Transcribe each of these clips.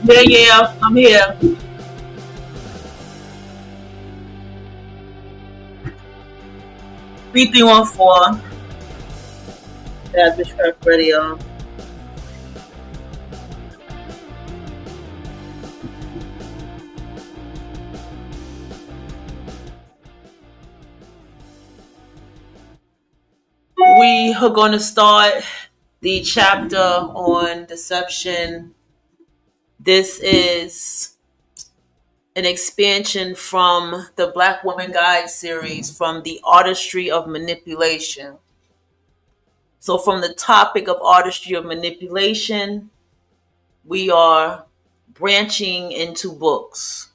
Yeah, yeah, I'm here. V314, that Witchcraft Radio. We are going to start the chapter on deception. This is an expansion from the Black Woman Guide series from the artistry of manipulation. So, from the topic of artistry of manipulation, we are branching into books.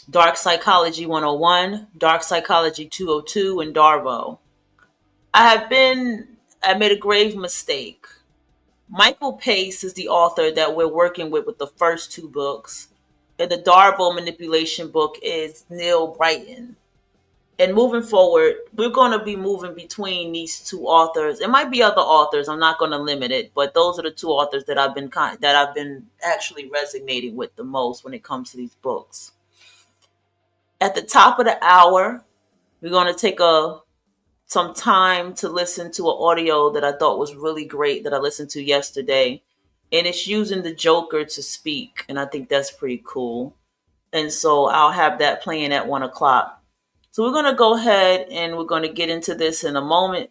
Dark Psychology 101, Dark Psychology 202, and Darvo. I made a grave mistake. Michael Pace is the author that we're working with the first two books. And the Darvo manipulation book is Neil Brighton. And moving forward, we're going to be moving between these two authors. It might be other authors. I'm not going to limit it, but those are the two authors that I've been actually resonating with the most when it comes to these books. At the top of the hour, we're going to take some time to listen to an audio that I thought was really great that I listened to yesterday. And it's using the Joker to speak. And I think that's pretty cool. And so I'll have that playing at 1 o'clock. So we're going to go ahead and we're going to get into this in a moment.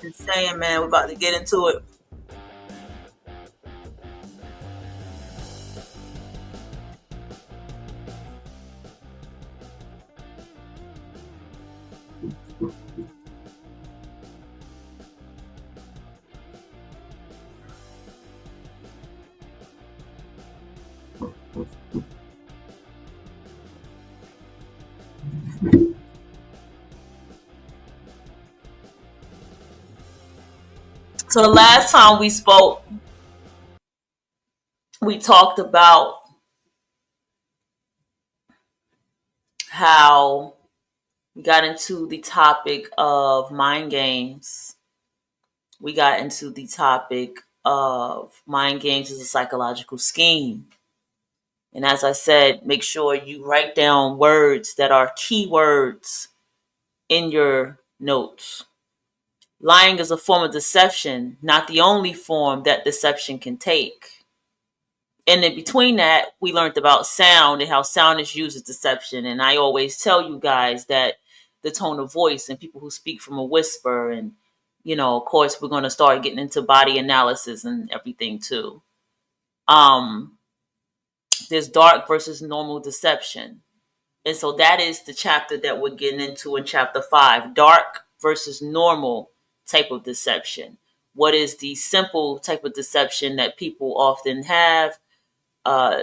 Just saying, man, we're about to get into it. So the last time we spoke, we talked about how we got into the topic of mind games. We got into the topic of mind games as a psychological scheme. And as I said, make sure you write down words that are key words in your notes. Lying is a form of deception, not the only form that deception can take. And in between that, we learned about sound and how sound is used as deception. And I always tell you guys that the tone of voice and people who speak from a whisper, and of course, we're going to start getting into body analysis and everything too. Um, there's dark versus normal deception. And so that is the chapter that we're getting into in chapter 5, dark versus normal type of deception. What is the simple type of deception that people often have, uh,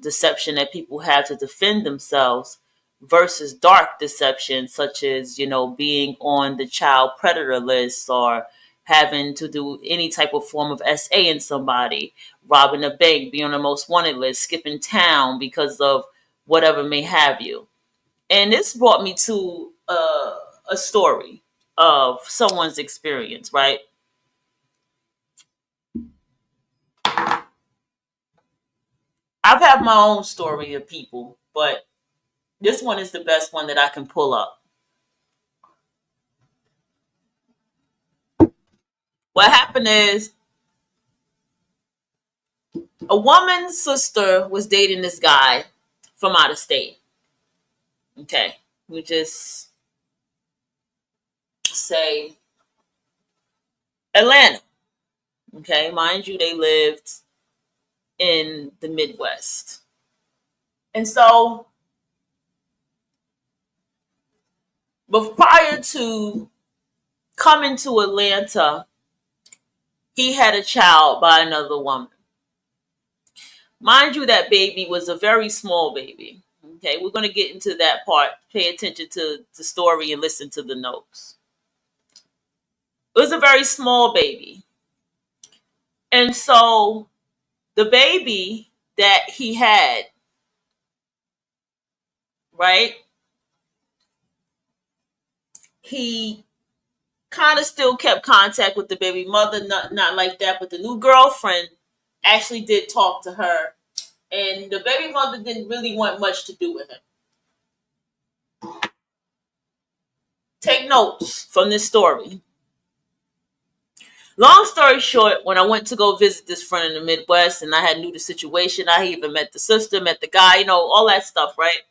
deception that people have to defend themselves, versus dark deception, such as, being on the child predator list or having to do any type of form of SA in somebody, robbing a bank, being on the most wanted list, skipping town because of whatever may have you. And this brought me to a story of someone's experience, right? I've had my own story of people, but this one is the best one that I can pull up. What happened is a woman's sister was dating this guy from out of state. Okay. We just say Atlanta. Okay. Mind you, they lived in the Midwest. And so, but prior to coming to Atlanta, he had a child by another woman. Mind you, that baby was a very small baby. Okay, we're going to get into that part. Pay attention to the story and listen to the notes. It was a very small baby. And so the baby that he had, right, he kind of still kept contact with the baby mother, not like that, but the new girlfriend actually did talk to her, and the baby mother didn't really want much to do with him. Take notes from this story. Long story short, when I went to go visit this friend in the Midwest and I had knew the situation, I even met the sister, met the guy, all that stuff, right?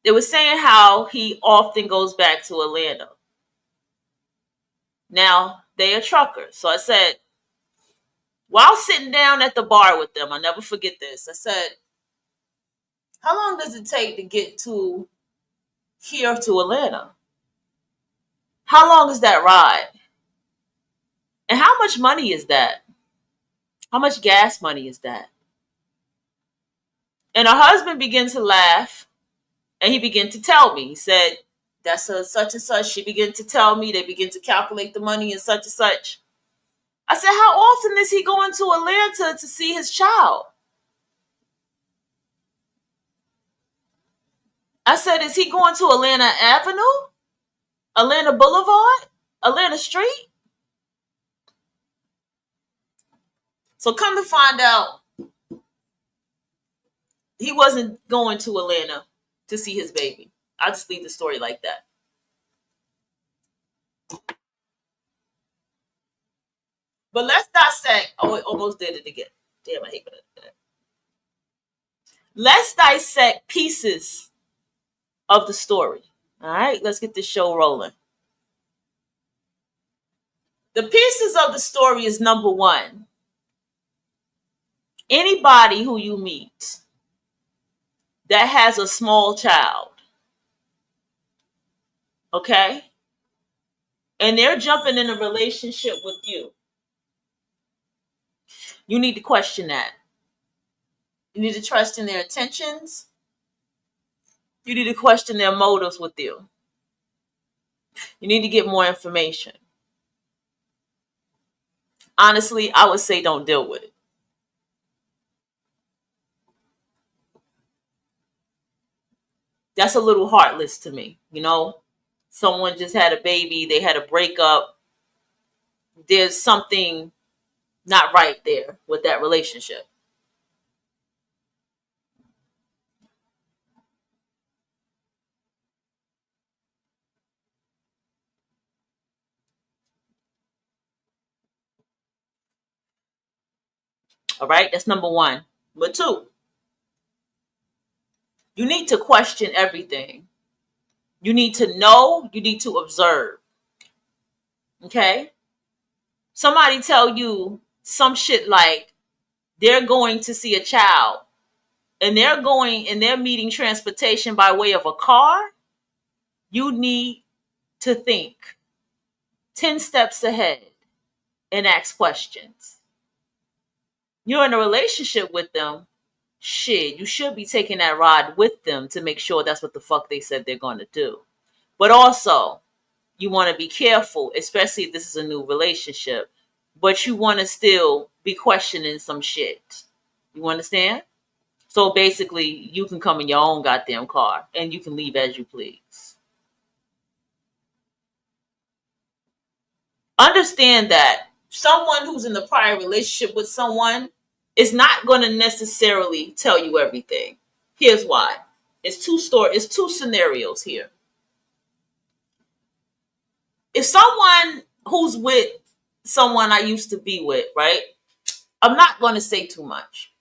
They were saying how he often goes back to Atlanta. Now, they are truckers. So I said, while sitting down at the bar with them, I'll never forget this. I said, how long does it take to get to here to Atlanta? How long is that ride? And how much money is that? How much gas money is that? And her husband began to laugh and he began to tell me. He said, that's a such and such. She began to tell me. They begin to calculate the money and such and such. I said, how often is he going to Atlanta to see his child? I said, is he going to Atlanta Avenue? Atlanta Boulevard? Atlanta Street? So come to find out, he wasn't going to Atlanta to see his baby. I'll just leave the story like that. But let's dissect. Oh, it almost did it again. Damn, I hate that. Let's dissect pieces of the story. All right, let's get this show rolling. The pieces of the story is number one. Anybody who you meet that has a small child, okay, and they're jumping in a relationship with you, you need to question that. You need to trust in their intentions. You need to question their motives with you. You need to get more information. Honestly, I would say don't deal with it. That's a little heartless to me, Someone just had a baby, they had a breakup. There's something not right there with that relationship. All right, that's number one. Number two, you need to question everything. You need to know, you need to observe. Okay? Somebody tell you some shit like they're going to see a child and they're meeting transportation by way of a car. You need to think 10 steps ahead and ask questions. You're in a relationship with them. Shit, you should be taking that ride with them to make sure that's what the fuck they said they're going to do. But also, you want to be careful, especially if this is a new relationship. But you want to still be questioning some shit. You understand? So basically, you can come in your own goddamn car and you can leave as you please. Understand that someone who's in the prior relationship with someone is not going to necessarily tell you everything. Here's why. It's two scenarios here. If someone who's with someone I used to be with, right? I'm not going to say too much.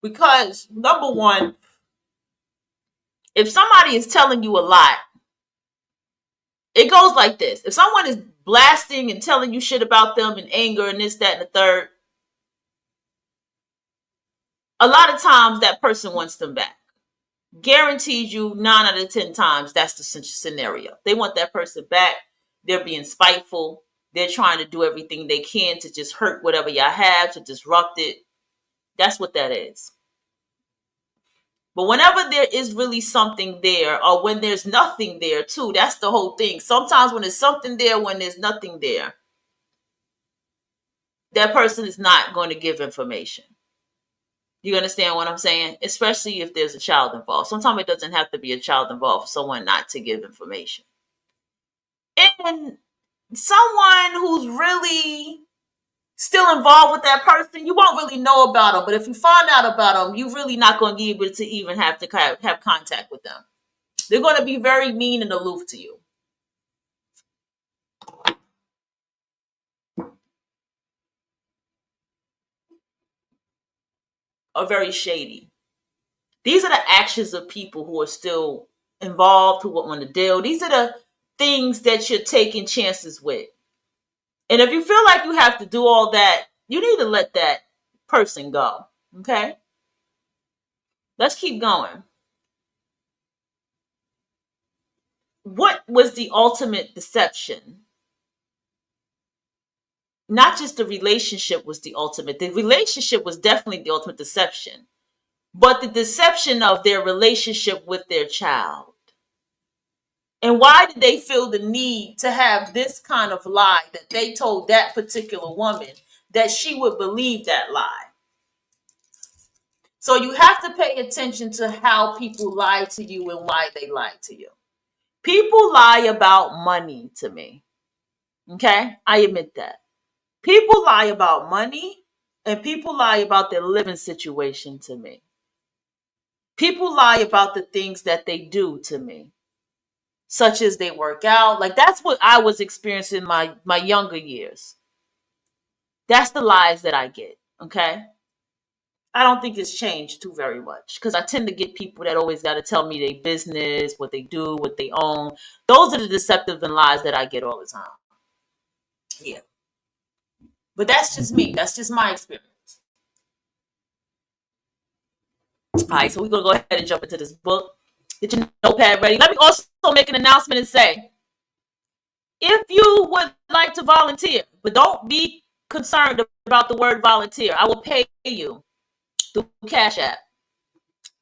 Because number one, if somebody is telling you a lot, it goes like this. If someone is blasting and telling you shit about them and anger and this, that, and the third, a lot of times that person wants them back. Guarantees you 9 out of 10 times that's the scenario. They want that person back. They're being spiteful. they're trying to do everything they can to just hurt whatever y'all have, to disrupt it. That's what that is. But whenever there is really something there, or when there's nothing there too, that's the whole thing. Sometimes when there's something there, when there's nothing there, that person is not going to give information. You understand what I'm saying? Especially if there's a child involved. Sometimes it doesn't have to be a child involved for someone not to give information. And someone who's really still involved with that person, you won't really know about them. But if you find out about them, you're really not going to be able to even have contact with them. They're going to be very mean and aloof to you. Or very shady. These are the actions of people who are still involved, who want to deal. These are the things that you're taking chances with. And if you feel like you have to do all that, you need to let that person go. Okay? Let's keep going. What was the ultimate deception? Not just the relationship was the ultimate. The relationship was definitely the ultimate deception. But the deception of their relationship with their child. And why did they feel the need to have this kind of lie that they told that particular woman that she would believe that lie? So you have to pay attention to how people lie to you and why they lie to you. People lie about money to me. Okay? I admit that. People lie about money and people lie about their living situation to me. People lie about the things that they do to me, such as they work out. Like that's what I was experiencing in my younger years. That's the lies that I get. Okay? I don't think it's changed too very much because I tend to get people that always got to tell me their business, what they do, what they own. Those are the deceptive and lies that I get all the time. Yeah. But that's just me. That's just my experience. All right, so we're going to go ahead and jump into this book. Get your notepad ready. Let me also make an announcement and say, if you would like to volunteer, but don't be concerned about the word volunteer, I will pay you through Cash App.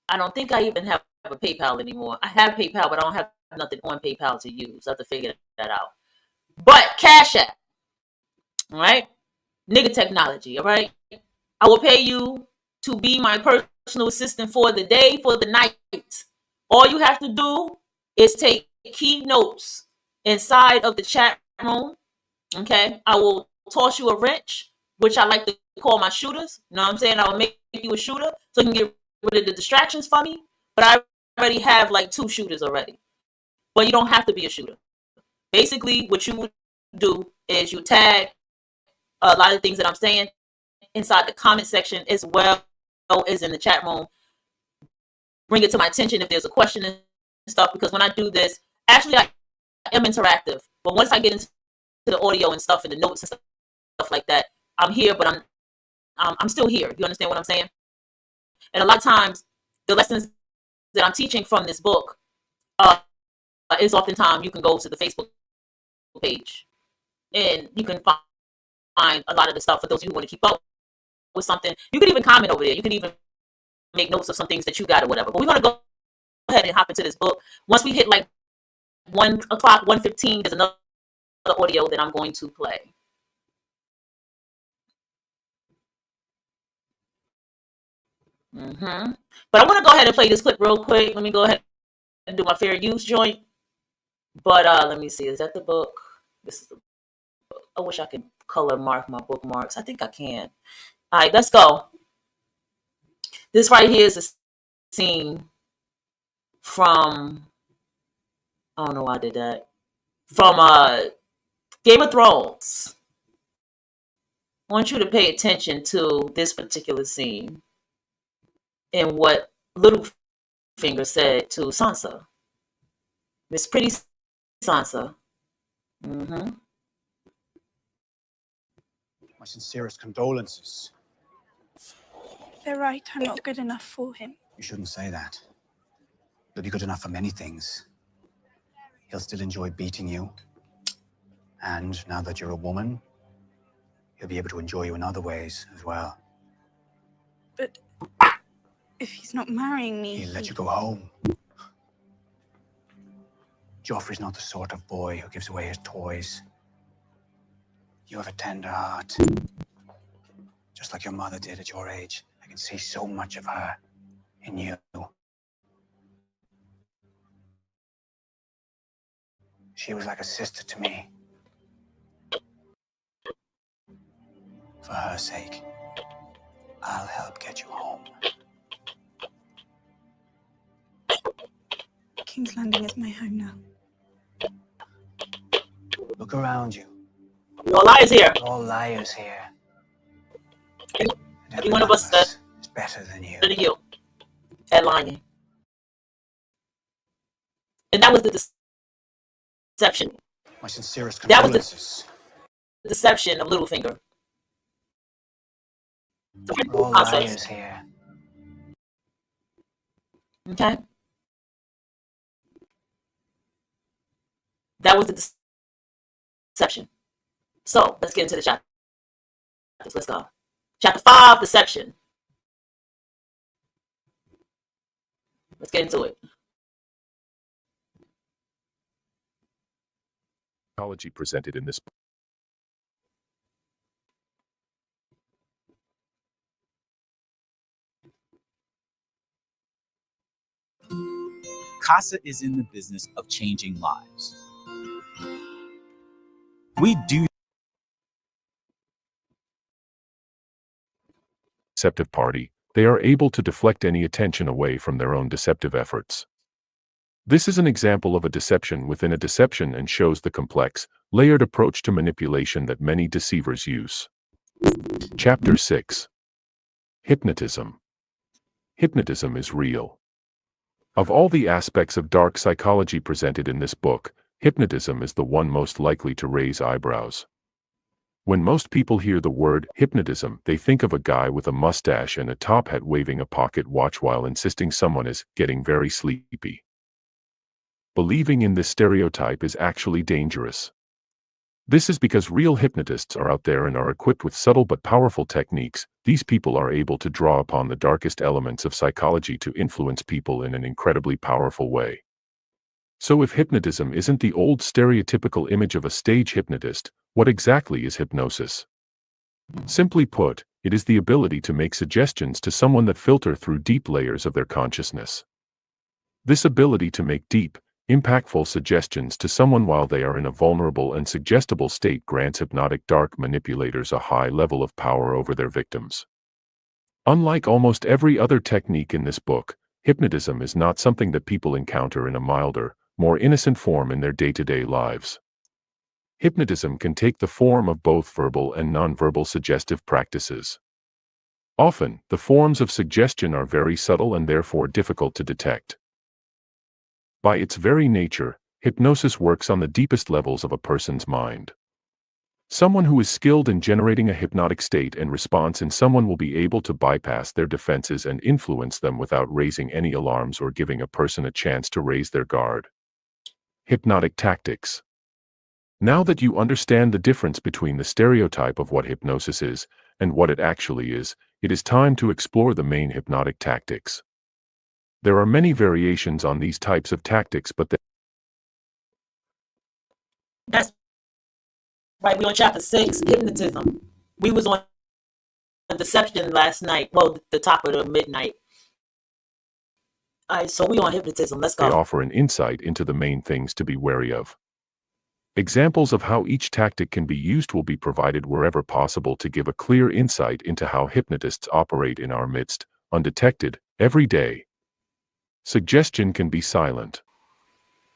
I don't think I even have a PayPal anymore. I have PayPal, but I don't have nothing on PayPal to use. I have to figure that out. But Cash App, all right? Nigga technology, all right? I will pay you to be my personal assistant for the day, for the night. All you have to do is take key notes inside of the chat room, okay? I will toss you a wrench, which I like to call my shooters. You know what I'm saying? I will make you a shooter so you can get rid of the distractions for me. But I already have like 2 shooters already. But you don't have to be a shooter. Basically, what you would do is you tag a lot of things that I'm saying inside the comment section as well as in the chat room. Bring it to my attention if there's a question and stuff, because when I do this, actually I am interactive. But once I get into the audio and stuff and the notes and stuff like that, I'm here, but I'm still here. You understand what I'm saying? And a lot of times, the lessons that I'm teaching from this book is oftentimes you can go to the Facebook page and you can find a lot of the stuff for those of you who want to keep up with something. You can even comment over there. You can even make notes of some things that you got or whatever. But we're going to go ahead and hop into this book. Once we hit like 1 o'clock, 1:15, there's another audio that I'm going to play. But I want to go ahead and play this clip real quick. Let me go ahead and do my fair use joint. But let me see. Is that the book? This is the book. I wish I could color mark my bookmarks. I think I can. All right, let's go. This right here is a scene from, I don't know why I did that, from Game of Thrones. I want you to pay attention to this particular scene and what Littlefinger said to Sansa. Miss Pretty Sansa. My sincerest condolences. They're right, I'm not good enough for him. You shouldn't say that. You'll be good enough for many things. He'll still enjoy beating you And now that you're a woman, he'll be able to enjoy you in other ways as well. But if he's not marrying me, He'll let you go home. Joffrey's not the sort of boy who gives away his toys. You have a tender heart. Just like your mother did at your age. I can see so much of her in you. She was like a sister to me. For her sake, I'll help get you home. King's Landing is my home now. Look around you. No liars here. We're all liars here. And Every one of us is better than you. Than you at lying. And that was the deception. My sincerest That was condolences. the deception of Littlefinger. We're all liars here. Okay? That was the deception. So let's get into the chapters. Let's go. Chapter 5, deception. Let's get into it. Psychology presented in this book. CASA is in the business of changing lives. We do Deceptive party, they are able to deflect any attention away from their own deceptive efforts. This is an example of a deception within a deception and shows the complex, layered approach to manipulation that many deceivers use. Chapter 6. Hypnotism. Hypnotism is real. Of all the aspects of dark psychology presented in this book, hypnotism is the one most likely to raise eyebrows. When most people hear the word hypnotism, they think of a guy with a mustache and a top hat waving a pocket watch while insisting someone is getting very sleepy. Believing in this stereotype is actually dangerous. This is because real hypnotists are out there and are equipped with subtle but powerful techniques. These people are able to draw upon the darkest elements of psychology to influence people in an incredibly powerful way. So if hypnotism isn't the old stereotypical image of a stage hypnotist, what exactly is hypnosis? Simply put, it is the ability to make suggestions to someone that filter through deep layers of their consciousness. This ability to make deep, impactful suggestions to someone while they are in a vulnerable and suggestible state grants hypnotic dark manipulators a high level of power over their victims. Unlike almost every other technique in this book, hypnotism is not something that people encounter in a milder, more innocent form in their day-to-day lives. Hypnotism can take the form of both verbal and nonverbal suggestive practices. Often, the forms of suggestion are very subtle and therefore difficult to detect. By its very nature, hypnosis works on the deepest levels of a person's mind. Someone who is skilled in generating a hypnotic state and response in someone will be able to bypass their defenses and influence them without raising any alarms or giving a person a chance to raise their guard. Hypnotic tactics. Now that you understand the difference between the stereotype of what hypnosis is and what it actually is, it is time to explore the main hypnotic tactics. There are many variations on these types of tactics, but That's right. We on chapter 6, hypnotism. We was on deception last night. Well, the top of the midnight. All right, so we on hypnotism. Let's they go. offer an insight into the main things to be wary of. Examples of how each tactic can be used will be provided wherever possible to give a clear insight into how hypnotists operate in our midst, undetected, every day. Suggestion can be silent.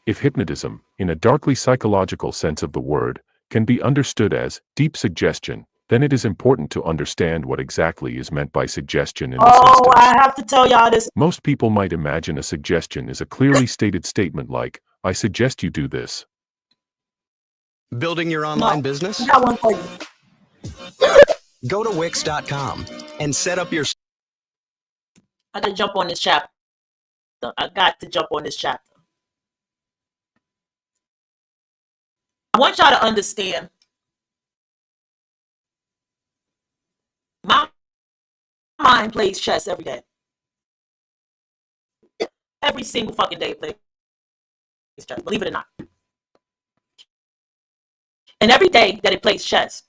If hypnotism, in a darkly psychological sense of the word, can be understood as deep suggestion, then it is important to understand what exactly is meant by suggestion in this instance. Oh, I have to tell y'all this. Most people might imagine a suggestion is a clearly stated statement like, I suggest you do this. Building your online business? I got one for you. Go to Wix.com and set up your... I gotta jump on this chapter. I got to jump on this chapter. want y'all to understand. My mind plays chess every day. Every single fucking day it plays chess, believe it or not. And every day that it plays chess,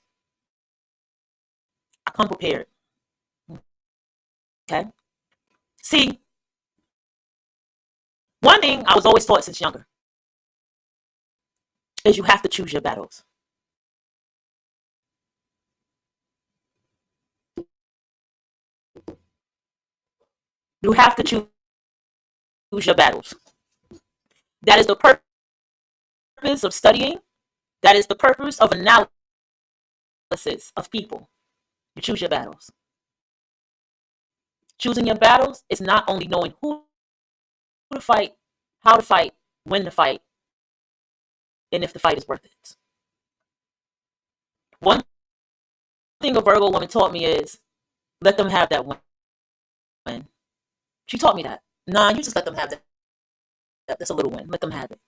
I come prepared. Okay? See, one thing I was always taught since younger is you have to choose your battles. You have to choose your battles. That is the purpose of studying. That is the purpose of analysis of people. You choose your battles. Choosing your battles is not only knowing who to fight, how to fight, when to fight, and if the fight is worth it. One thing a Virgo woman taught me is let them have that win. She taught me that. Nah, you just let them have that. That's a little win. Let them have it.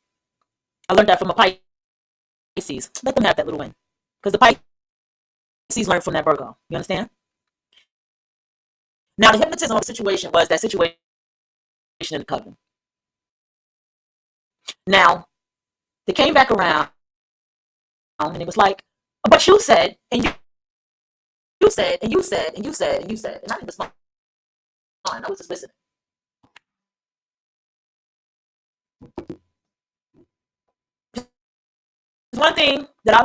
I learned that from a Pisces. Let them have that little win. Because the Pisces learned from that Virgo. You understand? Now, the hypnotism of the situation was that situation in the coven. Now, they came back around and it was like, but you said, and you said, and you said, and you said, and you said. And I didn't respond. I was just listening. One thing that I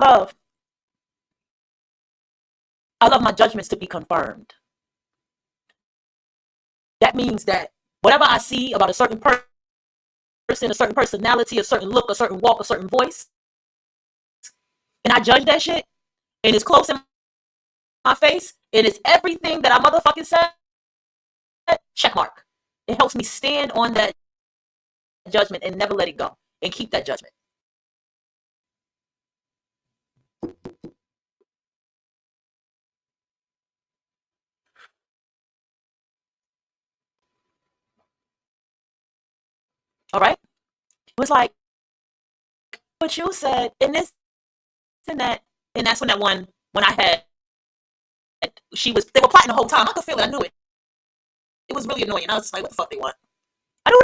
love my judgments to be confirmed. That means that whatever I see about a certain person, a certain personality, a certain look, a certain walk, a certain voice, and I judge that shit, and it's close in my face, and it's everything that I motherfucking said, check mark. It helps me stand on that judgment and never let it go, and keep that judgment. All right? It was like, but you said, and this and that, and that's when I had, they were plotting the whole time. I could feel it, I knew it. It was really annoying. I was just like, what the fuck they want? I knew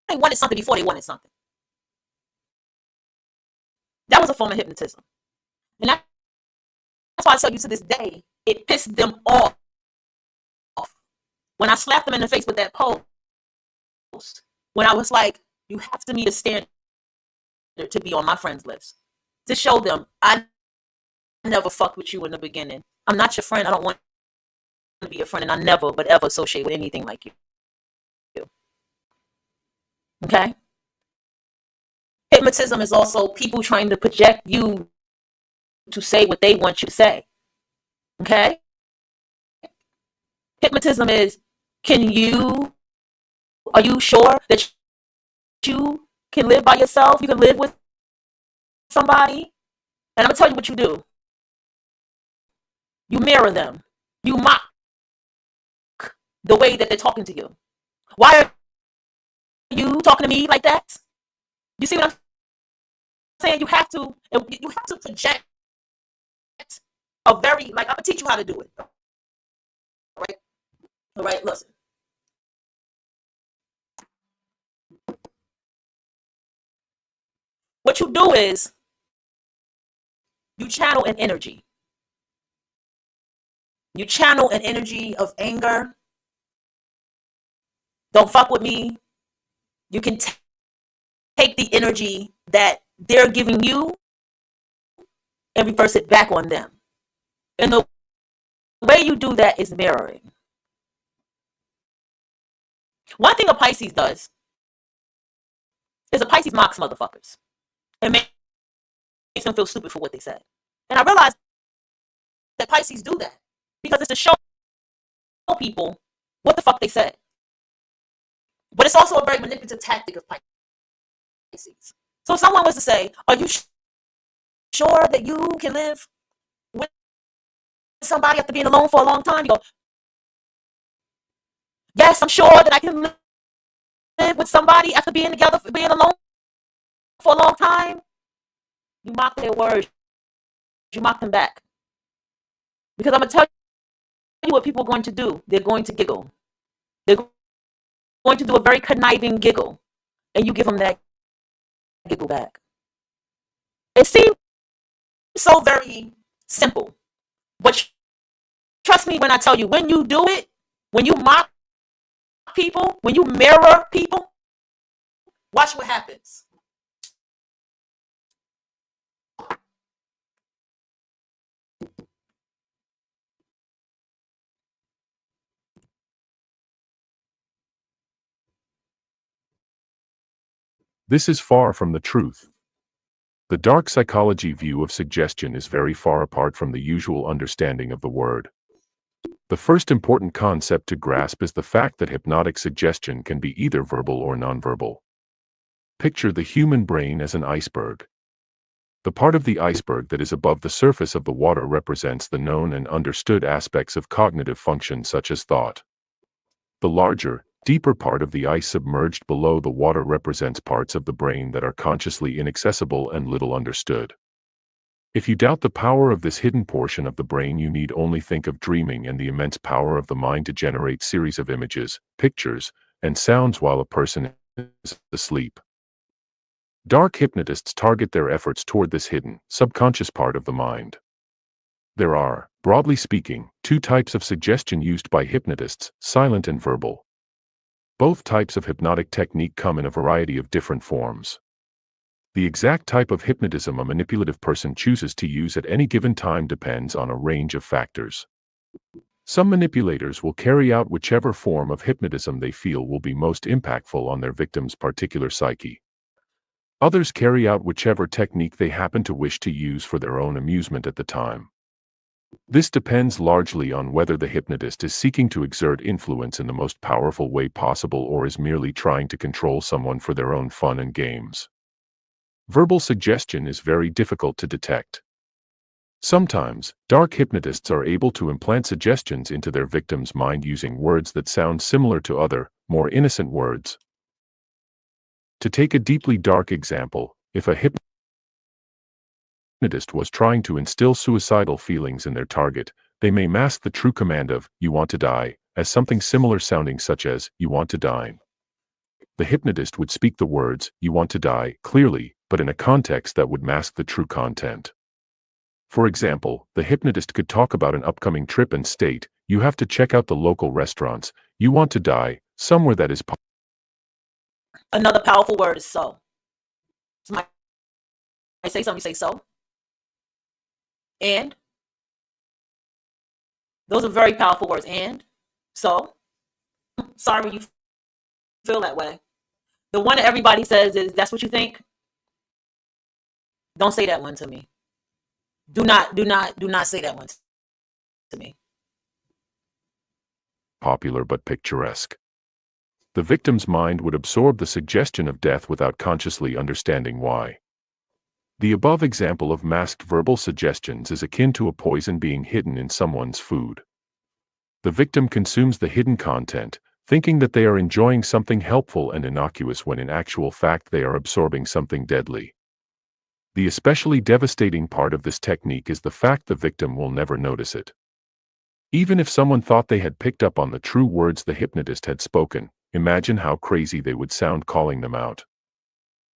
they wanted something before they wanted something. That was a form of hypnotism. And that's why I tell you to this day, it pissed them off. When I slapped them in the face with that post, when I was like, you have to meet a standard to be on my friends list. To show them, I never fucked with you in the beginning. I'm not your friend. I don't want to be your friend, and I never would ever associate with anything like you. Okay? Hypnotism is also people trying to project you to say what they want you to say. Okay? Hypnotism is, are you sure that you can live by yourself? You can live with somebody? And I'm going to tell you what you do. You mirror them. You mock the way that they're talking to you. Why are you talking to me like that? You see what I'm saying? You have to project a very, like, I'm going to teach you how to do it. All right, listen. What you do is you channel an energy. You channel an energy of anger. Don't fuck with me. You can take the energy that they're giving you and reverse it back on them. And the way you do that is mirroring. One thing a Pisces does is a Pisces mocks motherfuckers and makes them feel stupid for what they said. And I realized that Pisces do that because it's to show people what the fuck they said. But it's also a very manipulative tactic of Pisces. So if someone was to say, are you sure that you can live with somebody after being alone for a long time? You go, yes, I'm sure that I can live with somebody after being alone for a long time. You mock their words. You mock them back. Because I'm going to tell you what people are going to do. They're going to giggle. They're going to do a very conniving giggle. And you give them that giggle back. It seems so very simple. But trust me when I tell you, when you do it, when you mock people, when you mirror people, watch what happens. This is far from the truth. The dark psychology view of suggestion is very far apart from the usual understanding of the word. The first important concept to grasp is the fact that hypnotic suggestion can be either verbal or nonverbal. Picture the human brain as an iceberg. The part of the iceberg that is above the surface of the water represents the known and understood aspects of cognitive function such as thought. The larger, deeper part of the ice submerged below the water represents parts of the brain that are consciously inaccessible and little understood. If you doubt the power of this hidden portion of the brain, you need only think of dreaming and the immense power of the mind to generate series of images, pictures, and sounds while a person is asleep. Dark hypnotists target their efforts toward this hidden, subconscious part of the mind. There are, broadly speaking, two types of suggestion used by hypnotists, silent and verbal. Both types of hypnotic technique come in a variety of different forms. The exact type of hypnotism a manipulative person chooses to use at any given time depends on a range of factors. Some manipulators will carry out whichever form of hypnotism they feel will be most impactful on their victim's particular psyche. Others carry out whichever technique they happen to wish to use for their own amusement at the time. This depends largely on whether the hypnotist is seeking to exert influence in the most powerful way possible or is merely trying to control someone for their own fun and games. Verbal suggestion is very difficult to detect. Sometimes, dark hypnotists are able to implant suggestions into their victim's mind using words that sound similar to other, more innocent words. To take a deeply dark example, if a hypnotist was trying to instill suicidal feelings in their target, they may mask the true command of, "You want to die," as something similar sounding such as, "You want to dine." The hypnotist would speak the words, "You want to die," clearly, but in a context that would mask the true content. For example, the hypnotist could talk about an upcoming trip and state, "You have to check out the local restaurants. You want to die, somewhere that is Another powerful word is so. Somebody say something, you say so. And those are very powerful words. And so, sorry when you feel that way. The one that everybody says is, "That's what you think." Don't say that one to me. Do not say that one to me. popular but picturesque. The victim's mind would absorb the suggestion of death without consciously understanding why. The above example of masked verbal suggestions is akin to a poison being hidden in someone's food. The victim consumes the hidden content, thinking that they are enjoying something helpful and innocuous when in actual fact they are absorbing something deadly. The especially devastating part of this technique is the fact the victim will never notice it. Even if someone thought they had picked up on the true words the hypnotist had spoken, imagine how crazy they would sound calling them out.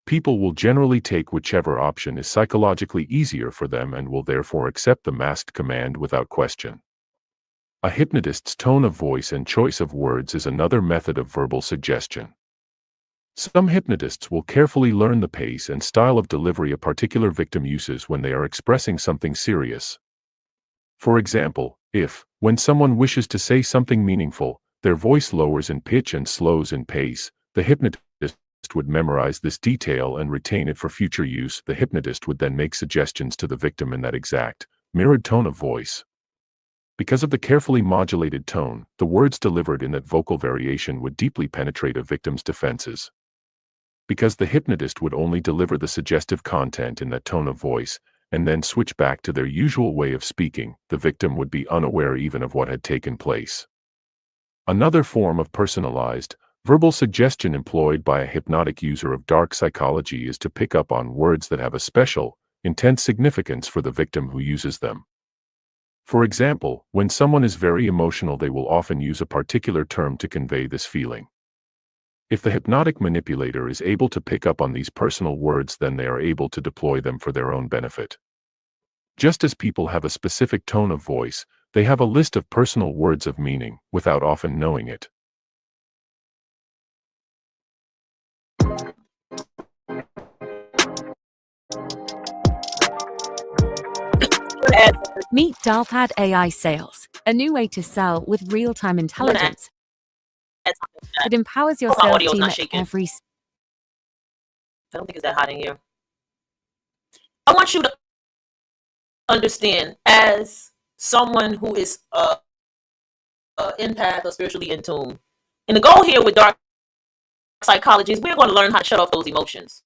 People will generally take whichever option is psychologically easier for them and will therefore accept the masked command without question. A hypnotist's tone of voice and choice of words is another method of verbal suggestion. Some hypnotists will carefully learn the pace and style of delivery a particular victim uses when they are expressing something serious. For example, if, when someone wishes to say something meaningful, their voice lowers in pitch and slows in pace, the hypnotist would memorize this detail and retain it for future use. The hypnotist would then make suggestions to the victim in that exact, mirrored tone of voice. Because of the carefully modulated tone, the words delivered in that vocal variation would deeply penetrate a victim's defenses. Because the hypnotist would only deliver the suggestive content in that tone of voice, and then switch back to their usual way of speaking, the victim would be unaware even of what had taken place. Another form of personalized, verbal suggestion employed by a hypnotic user of dark psychology is to pick up on words that have a special, intense significance for the victim who uses them. For example, when someone is very emotional, they will often use a particular term to convey this feeling. If the hypnotic manipulator is able to pick up on these personal words, then they are able to deploy them for their own benefit. Just as people have a specific tone of voice, they have a list of personal words of meaning, without often knowing it. Meet Dalpad AI Sales, a new way to sell with real-time intelligence. It empowers your sales team at every... I don't think it's that hot in here. I want you to understand, as someone who is empath or spiritually in tune, and the goal here with dark psychology is we're going to learn how to shut off those emotions.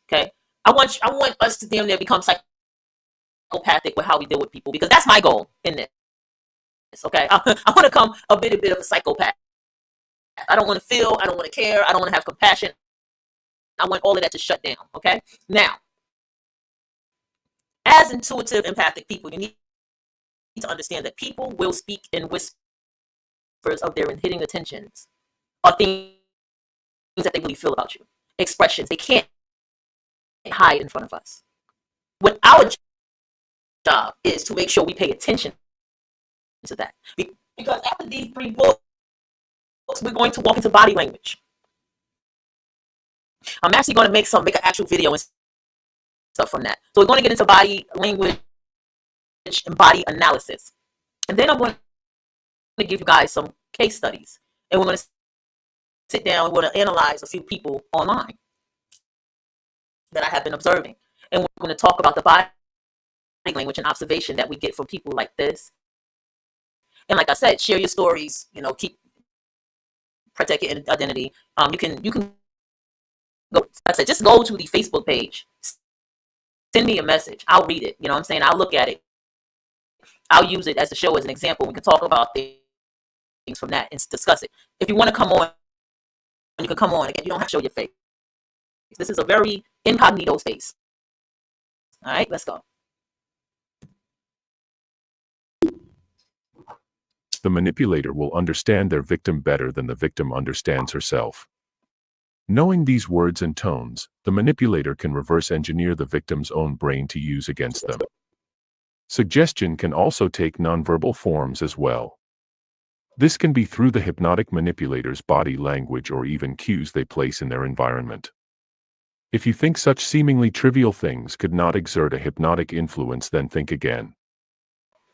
Okay, I want us to damn near become psychopathic with how we deal with people, because that's my goal in this. Okay, I want to come a bit of a psychopath. I don't want to feel. I don't want to care. I don't want to have compassion. I want all of that to shut down. Okay, now, as intuitive, empathic people, you need to understand that people will speak in whispers of their hidden intentions or things that they really feel about you. Expressions they can't hide in front of us. What our job is to make sure we pay attention to that. Because after these 3 books, we're going to walk into body language. I'm actually going to make an actual video and stuff from that. So we're going to get into body language and body analysis. And then I'm going to give you guys some case studies. And we're going to sit down and we're going to analyze a few people online that I have been observing. And we're going to talk about the body language and observation that we get from people like this. And like I said, share your stories, protect your identity. You can go, like I said, just go to the Facebook page. Send me a message. I'll read it. You know what I'm saying? I'll look at it. I'll use it as a show, as an example. We can talk about things from that and discuss it. If you want to come on, you can come on. Again, you don't have to show your face. This is a very incognito space. All right, let's go. The manipulator will understand their victim better than the victim understands herself. Knowing these words and tones, the manipulator can reverse engineer the victim's own brain to use against them. Suggestion can also take nonverbal forms as well. This can be through the hypnotic manipulator's body language or even cues they place in their environment. If you think such seemingly trivial things could not exert a hypnotic influence, then think again.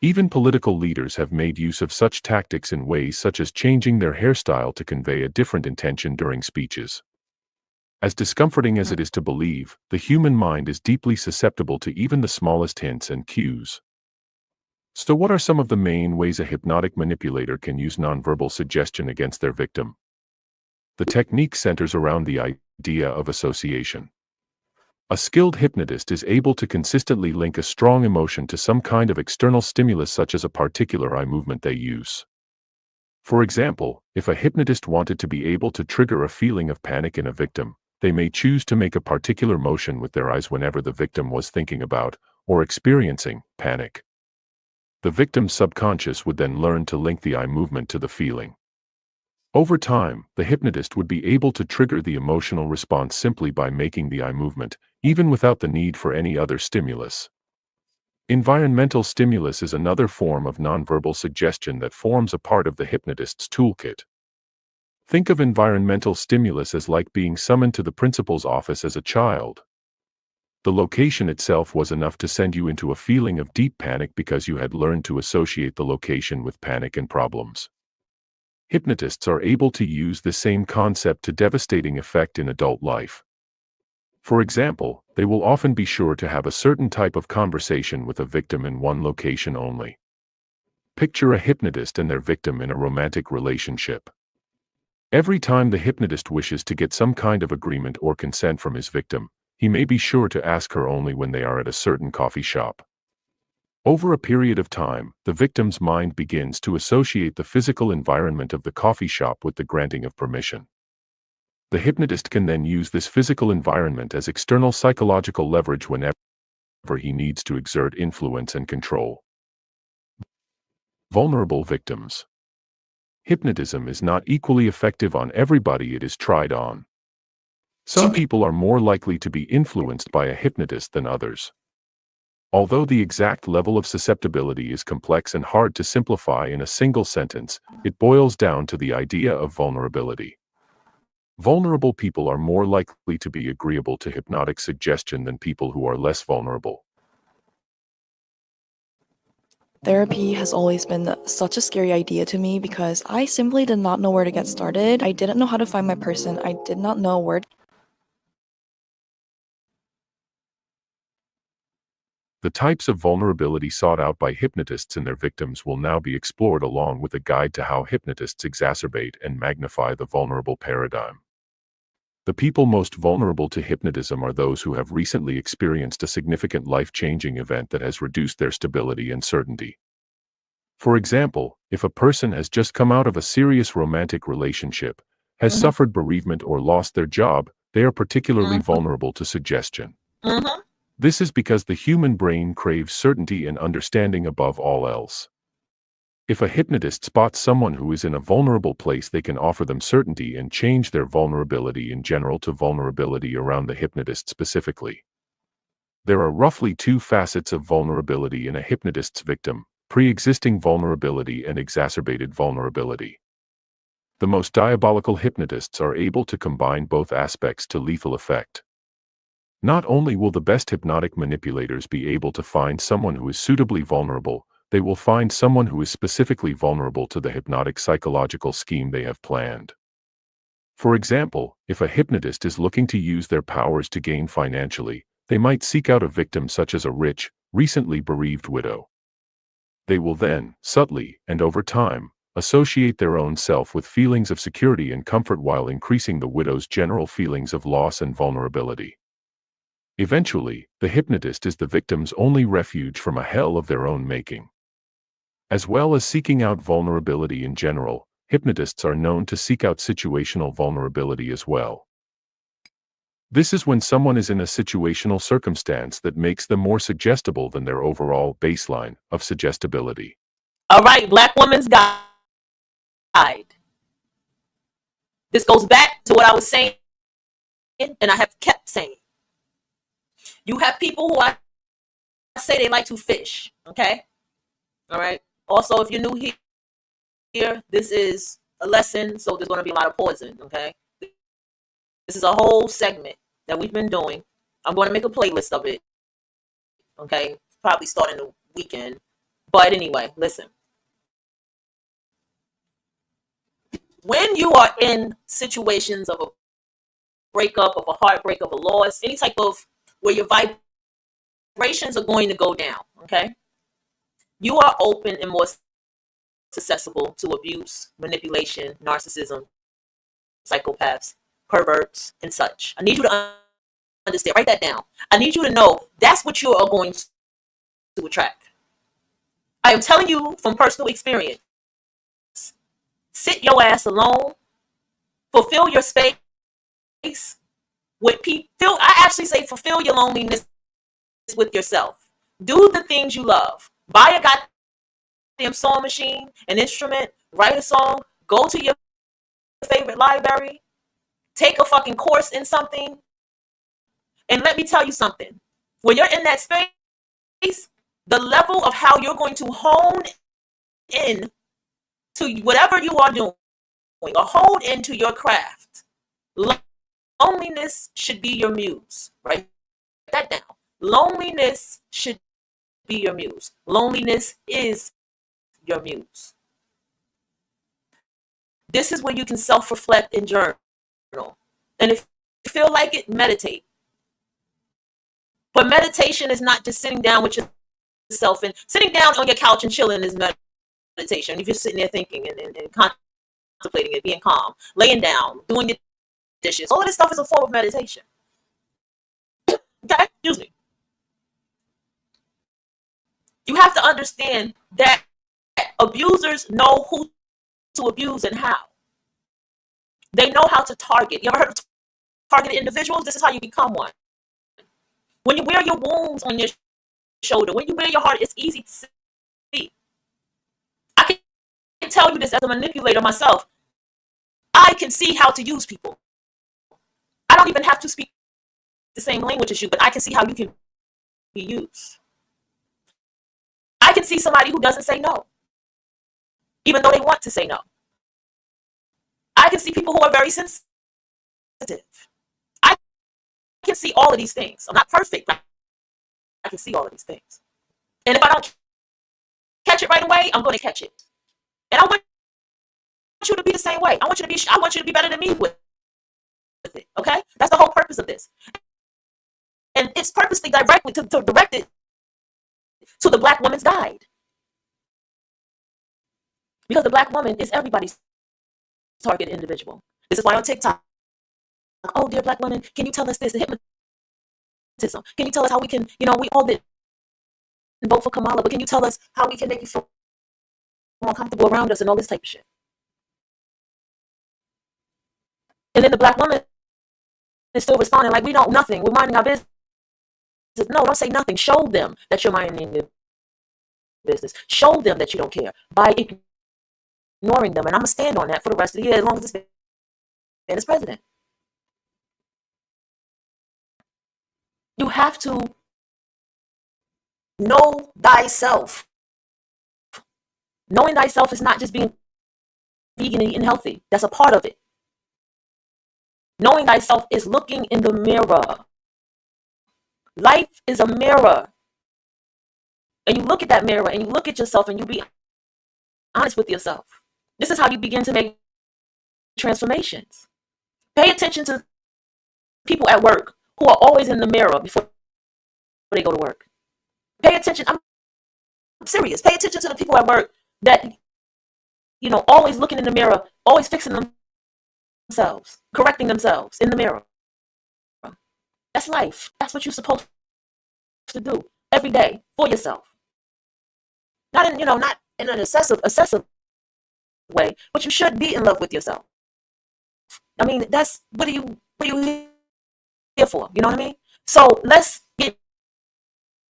Even political leaders have made use of such tactics in ways such as changing their hairstyle to convey a different intention during speeches. As discomforting as it is to believe, the human mind is deeply susceptible to even the smallest hints and cues. So what are some of the main ways a hypnotic manipulator can use nonverbal suggestion against their victim? The technique centers around the idea of association. A skilled hypnotist is able to consistently link a strong emotion to some kind of external stimulus, such as a particular eye movement they use. For example, if a hypnotist wanted to be able to trigger a feeling of panic in a victim, they may choose to make a particular motion with their eyes whenever the victim was thinking about or experiencing panic. The victim's subconscious would then learn to link the eye movement to the feeling. Over time, the hypnotist would be able to trigger the emotional response simply by making the eye movement, even without the need for any other stimulus. Environmental stimulus is another form of nonverbal suggestion that forms a part of the hypnotist's toolkit. Think of environmental stimulus as like being summoned to the principal's office as a child. The location itself was enough to send you into a feeling of deep panic because you had learned to associate the location with panic and problems. Hypnotists are able to use the same concept to devastating effect in adult life. For example, they will often be sure to have a certain type of conversation with a victim in one location only. Picture a hypnotist and their victim in a romantic relationship. Every time the hypnotist wishes to get some kind of agreement or consent from his victim, he may be sure to ask her only when they are at a certain coffee shop. Over a period of time, the victim's mind begins to associate the physical environment of the coffee shop with the granting of permission. The hypnotist can then use this physical environment as external psychological leverage whenever he needs to exert influence and control. Vulnerable victims. Hypnotism is not equally effective on everybody it is tried on. Some people are more likely to be influenced by a hypnotist than others. Although the exact level of susceptibility is complex and hard to simplify in a single sentence, it boils down to the idea of vulnerability. Vulnerable people are more likely to be agreeable to hypnotic suggestion than people who are less vulnerable. Therapy has always been such a scary idea to me because I simply did not know where to get started. I didn't know how to find my person. I did not know where. The types of vulnerability sought out by hypnotists in their victims will now be explored along with a guide to how hypnotists exacerbate and magnify the vulnerable paradigm. The people most vulnerable to hypnotism are those who have recently experienced a significant life-changing event that has reduced their stability and certainty. For example, if a person has just come out of a serious romantic relationship, has suffered bereavement or lost their job, they are particularly vulnerable to suggestion. This is because the human brain craves certainty and understanding above all else. If a hypnotist spots someone who is in a vulnerable place, they can offer them certainty and change their vulnerability in general to vulnerability around the hypnotist specifically. There are roughly two facets of vulnerability in a hypnotist's victim: pre-existing vulnerability and exacerbated vulnerability. The most diabolical hypnotists are able to combine both aspects to lethal effect. Not only will the best hypnotic manipulators be able to find someone who is suitably vulnerable, they will find someone who is specifically vulnerable to the hypnotic psychological scheme they have planned. For example, if a hypnotist is looking to use their powers to gain financially, they might seek out a victim such as a rich, recently bereaved widow. They will then, subtly, and over time, associate their own self with feelings of security and comfort while increasing the widow's general feelings of loss and vulnerability. Eventually, the hypnotist is the victim's only refuge from a hell of their own making. As well as seeking out vulnerability in general, hypnotists are known to seek out situational vulnerability as well. This is when someone is in a situational circumstance that makes them more suggestible than their overall baseline of suggestibility. All right, Black Woman's Guide. This goes back to what I was saying, and I have kept saying. You have people who I say they like to fish, okay? All right. Also, if you're new here, this is a lesson, so there's going to be a lot of pausing, okay? This is a whole segment that we've been doing. I'm going to make a playlist of it, okay? Probably starting the weekend. But anyway, listen. When you are in situations of a breakup, of a heartbreak, of a loss, any type of where your vibrations are going to go down, okay? You are open and more susceptible to abuse, manipulation, narcissism, psychopaths, perverts, and such. I need you to understand, write that down. I need you to know that's what you are going to attract. I am telling you from personal experience. Sit your ass alone, fulfill your space with people. I actually say fulfill your loneliness with yourself. Do the things you love. Buy a goddamn sewing machine, an instrument, write a song, go to your favorite library, take a fucking course in something. And let me tell you something. When you're in that space, the level of how you're going to hone in to whatever you are doing or hone into your craft. Loneliness should be your muse. Write that down. Loneliness should be your muse. Loneliness is your muse. This is where you can self-reflect and journal. And if you feel like it, meditate. But meditation is not just sitting down with yourself, and sitting down on your couch and chilling is meditation. If you're sitting there thinking and contemplating it, being calm, laying down, doing your dishes, all of this stuff is a form of meditation. Okay? Excuse me. You have to understand that abusers know who to abuse and how. They know how to target. You ever heard of targeted individuals? This is how you become one. When you wear your wounds on your shoulder. When you wear your heart, it's easy to see. I can tell you this as a manipulator myself. I can see how to use people. I don't even have to speak the same language as you, but I can see how you can be used. I can see somebody who doesn't say no, even though they want to say no. I can see people who are very sensitive. I can see all of these things. I'm not perfect, but I can see all of these things. And if I don't catch it right away, I'm going to catch it. And I want you to be the same way. I want you to be better than me with it. Okay? That's the whole purpose of this. And it's purposely directly to direct it to the Black woman's guide. Because the Black woman is everybody's target individual. This is why on TikTok, oh, dear Black women, can you tell us this? The hypnotism. Can you tell us how we can, we all did vote for Kamala, but can you tell us how we can make you feel more comfortable around us and all this type of shit? And then the Black woman is still responding like, we don't nothing. We're minding our business. No, don't say nothing. Show them that you're minding their business. Show them that you don't care by ignoring them. And I'm going to stand on that for the rest of the year as long as this man is president. You have to know thyself. Knowing thyself is not just being vegan and eating healthy. That's a part of it. Knowing thyself is looking in the mirror. Life is a mirror. And you look at that mirror and you look at yourself and you be honest with yourself. This is how you begin to make transformations. Pay attention to people at work who are always in the mirror before they go to work. Pay attention. I'm serious. Pay attention to the people at work that, always looking in the mirror, always fixing themselves, correcting themselves in the mirror. That's life. That's what you're supposed to do every day for yourself. Not in an obsessive way, but you should be in love with yourself. I mean, that's what are you here for? You know what I mean? So let's get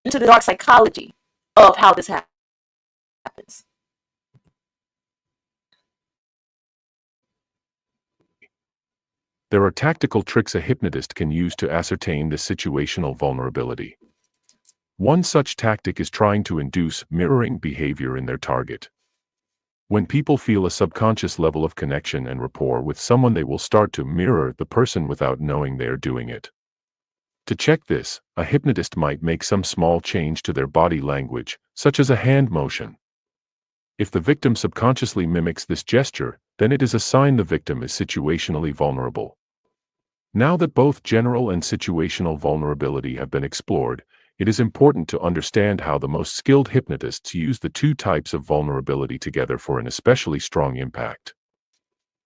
into the dark psychology of how this happens. There are tactical tricks a hypnotist can use to ascertain the situational vulnerability. One such tactic is trying to induce mirroring behavior in their target. When people feel a subconscious level of connection and rapport with someone, they will start to mirror the person without knowing they are doing it. To check this, a hypnotist might make some small change to their body language, such as a hand motion. If the victim subconsciously mimics this gesture, then it is a sign the victim is situationally vulnerable. Now that both general and situational vulnerability have been explored, it is important to understand how the most skilled hypnotists use the two types of vulnerability together for an especially strong impact.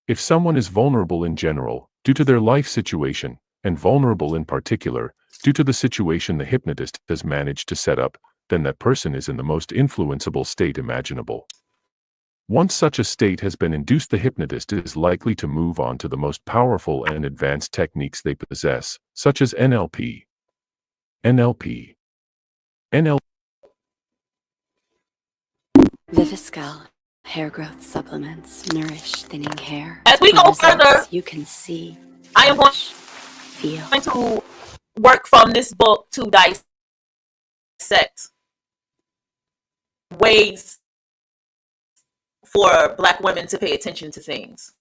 If someone is vulnerable in general, due to their life situation, and vulnerable in particular, due to the situation the hypnotist has managed to set up, then that person is in the most influenceable state imaginable. Once such a state has been induced, the hypnotist is likely to move on to the most powerful and advanced techniques they possess, such as NLP. Viviscal hair growth supplements nourish thinning hair. As we go further, you can see, I am going feel to work from this book to dissect ways for Black women to pay attention to things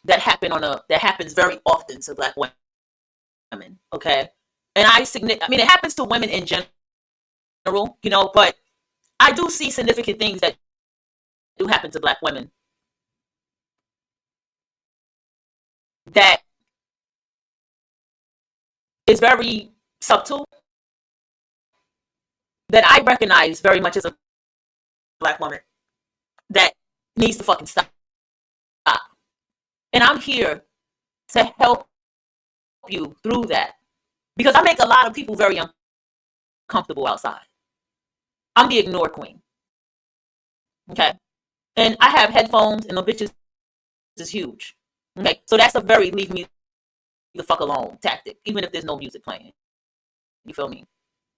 that happens very often to Black women. Okay, and it happens to women in general, but I do see significant things that do happen to Black women that is very subtle, that I recognize very much as a Black woman, that needs to fucking stop. And I'm here to help you through that, because I make a lot of people very uncomfortable outside. I'm the ignore queen. Okay? And I have headphones, and the bitches is huge. Okay? So that's a very leave me the fuck alone tactic, even if there's no music playing. You feel me?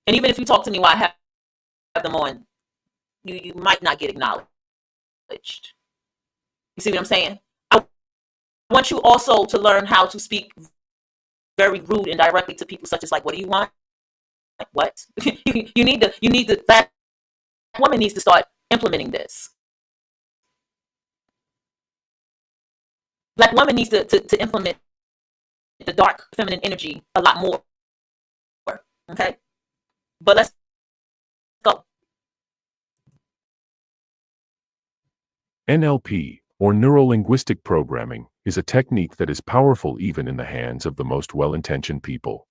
And even if you talk to me while I have them on, you might not get acknowledged. You see what I'm saying? I want you also to learn how to speak very rude and directly to people, such as like, what do you want? Like, what? you need to, that woman needs to start implementing this. Black woman needs to implement the dark feminine energy a lot more. Okay? But let's go. NLP, or neuro-linguistic programming, is a technique that is powerful even in the hands of the most well-intentioned people.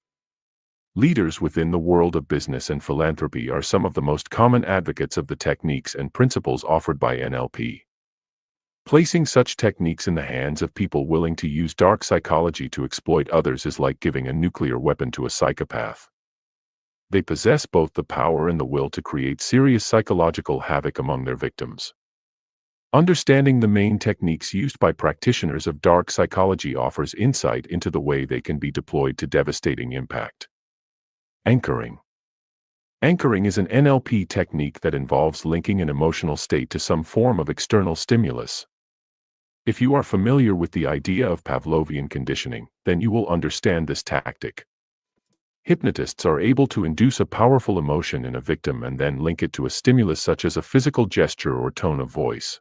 Leaders within the world of business and philanthropy are some of the most common advocates of the techniques and principles offered by NLP. Placing such techniques in the hands of people willing to use dark psychology to exploit others is like giving a nuclear weapon to a psychopath. They possess both the power and the will to create serious psychological havoc among their victims. Understanding the main techniques used by practitioners of dark psychology offers insight into the way they can be deployed to devastating impact. Anchoring. Anchoring is an NLP technique that involves linking an emotional state to some form of external stimulus. If you are familiar with the idea of Pavlovian conditioning, then you will understand this tactic. Hypnotists are able to induce a powerful emotion in a victim and then link it to a stimulus such as a physical gesture or tone of voice.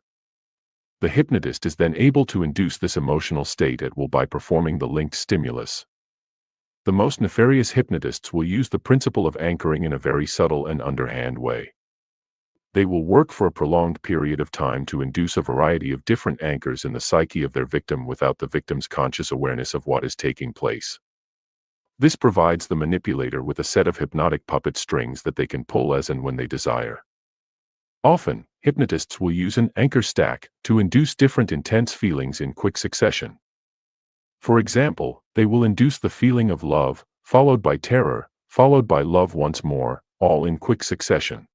The hypnotist is then able to induce this emotional state at will by performing the linked stimulus. The most nefarious hypnotists will use the principle of anchoring in a very subtle and underhand way. They will work for a prolonged period of time to induce a variety of different anchors in the psyche of their victim without the victim's conscious awareness of what is taking place. This provides the manipulator with a set of hypnotic puppet strings that they can pull as and when they desire. Often, hypnotists will use an anchor stack to induce different intense feelings in quick succession. For example, they will induce the feeling of love, followed by terror, followed by love once more, all in quick succession.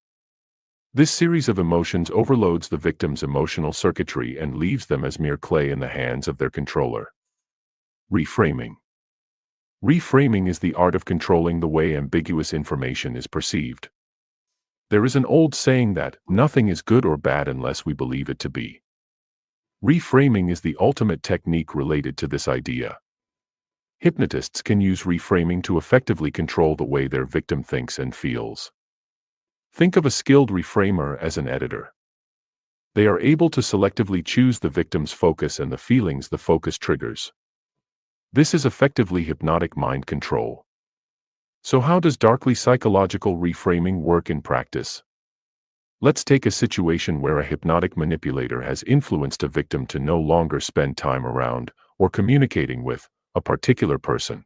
This series of emotions overloads the victim's emotional circuitry and leaves them as mere clay in the hands of their controller. Reframing. Reframing is the art of controlling the way ambiguous information is perceived. There is an old saying that nothing is good or bad unless we believe it to be. Reframing is the ultimate technique related to this idea. Hypnotists can use reframing to effectively control the way their victim thinks and feels. Think of a skilled reframer as an editor. They are able to selectively choose the victim's focus and the feelings the focus triggers. This is effectively hypnotic mind control. So how does darkly psychological reframing work in practice? Let's take a situation where a hypnotic manipulator has influenced a victim to no longer spend time around or communicating with a particular person.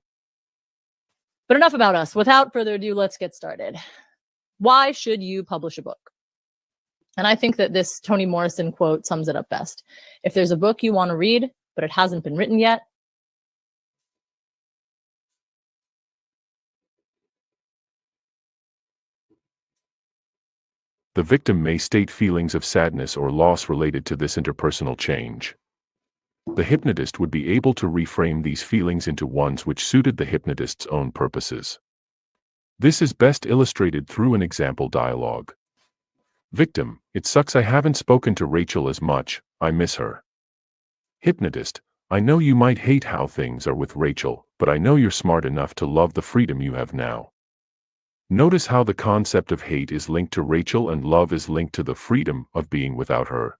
But enough about us. Without further ado, let's get started. Why should you publish a book? And I think that this Toni Morrison quote sums it up best. If there's a book you want to read, but it hasn't been written yet, the victim may state feelings of sadness or loss related to this interpersonal change. The hypnotist would be able to reframe these feelings into ones which suited the hypnotist's own purposes. This is best illustrated through an example dialogue. Victim: it sucks I haven't spoken to Rachel as much, I miss her. Hypnotist: I know you might hate how things are with Rachel, but I know you're smart enough to love the freedom you have now. Notice how the concept of hate is linked to Rachel and love is linked to the freedom of being without her.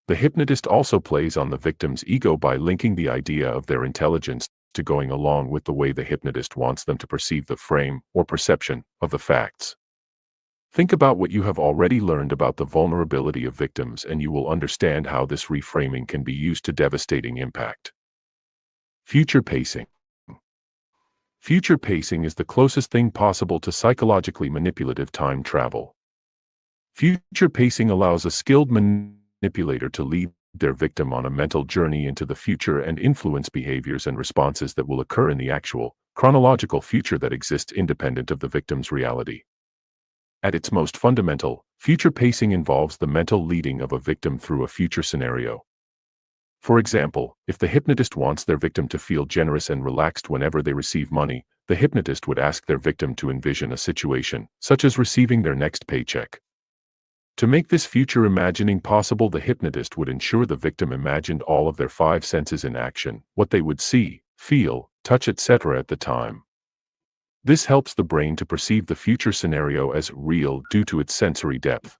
The hypnotist also plays on the victim's ego by linking the idea of their intelligence to going along with the way the hypnotist wants them to perceive the frame or perception of the facts. Think about what you have already learned about the vulnerability of victims and you will understand how this reframing can be used to devastating impact. Future pacing. Future pacing is the closest thing possible to psychologically manipulative time travel. Future pacing allows a skilled manipulator to lead their victim on a mental journey into the future and influence behaviors and responses that will occur in the actual, chronological future that exists independent of the victim's reality. At its most fundamental, future pacing involves the mental leading of a victim through a future scenario. For example, if the hypnotist wants their victim to feel generous and relaxed whenever they receive money, the hypnotist would ask their victim to envision a situation, such as receiving their next paycheck. To make this future imagining possible, the hypnotist would ensure the victim imagined all of their 5 senses in action, what they would see, feel, touch, etc. at the time. This helps the brain to perceive the future scenario as real due to its sensory depth.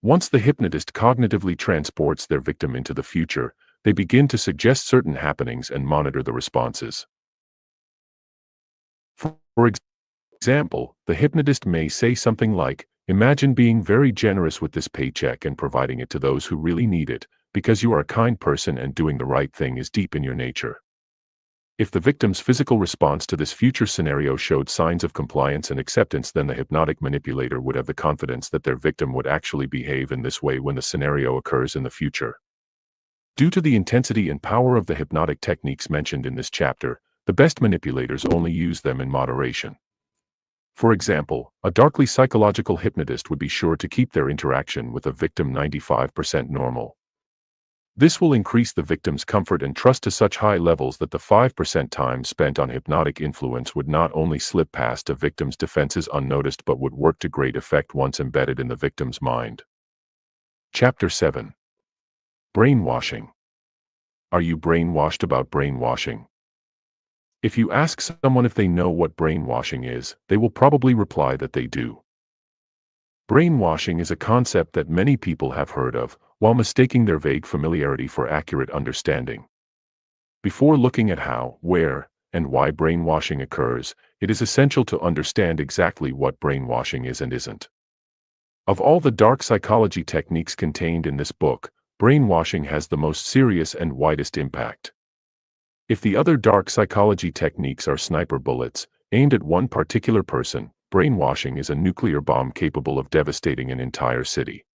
Once the hypnotist cognitively transports their victim into the future, they begin to suggest certain happenings and monitor the responses. For example, the hypnotist may say something like, "Imagine being very generous with this paycheck and providing it to those who really need it, because you are a kind person and doing the right thing is deep in your nature." If the victim's physical response to this future scenario showed signs of compliance and acceptance, then the hypnotic manipulator would have the confidence that their victim would actually behave in this way when the scenario occurs in the future. Due to the intensity and power of the hypnotic techniques mentioned in this chapter, the best manipulators only use them in moderation. For example, a darkly psychological hypnotist would be sure to keep their interaction with a victim 95% normal. This will increase the victim's comfort and trust to such high levels that the 5% time spent on hypnotic influence would not only slip past a victim's defenses unnoticed but would work to great effect once embedded in the victim's mind. Chapter 7. Brainwashing. Are you brainwashed about brainwashing? If you ask someone if they know what brainwashing is, they will probably reply that they do. Brainwashing is a concept that many people have heard of, while mistaking their vague familiarity for accurate understanding. Before looking at how, where, and why brainwashing occurs, it is essential to understand exactly what brainwashing is and isn't. Of all the dark psychology techniques contained in this book, brainwashing has the most serious and widest impact. If the other dark psychology techniques are sniper bullets, aimed at one particular person, brainwashing is a nuclear bomb capable of devastating an entire city.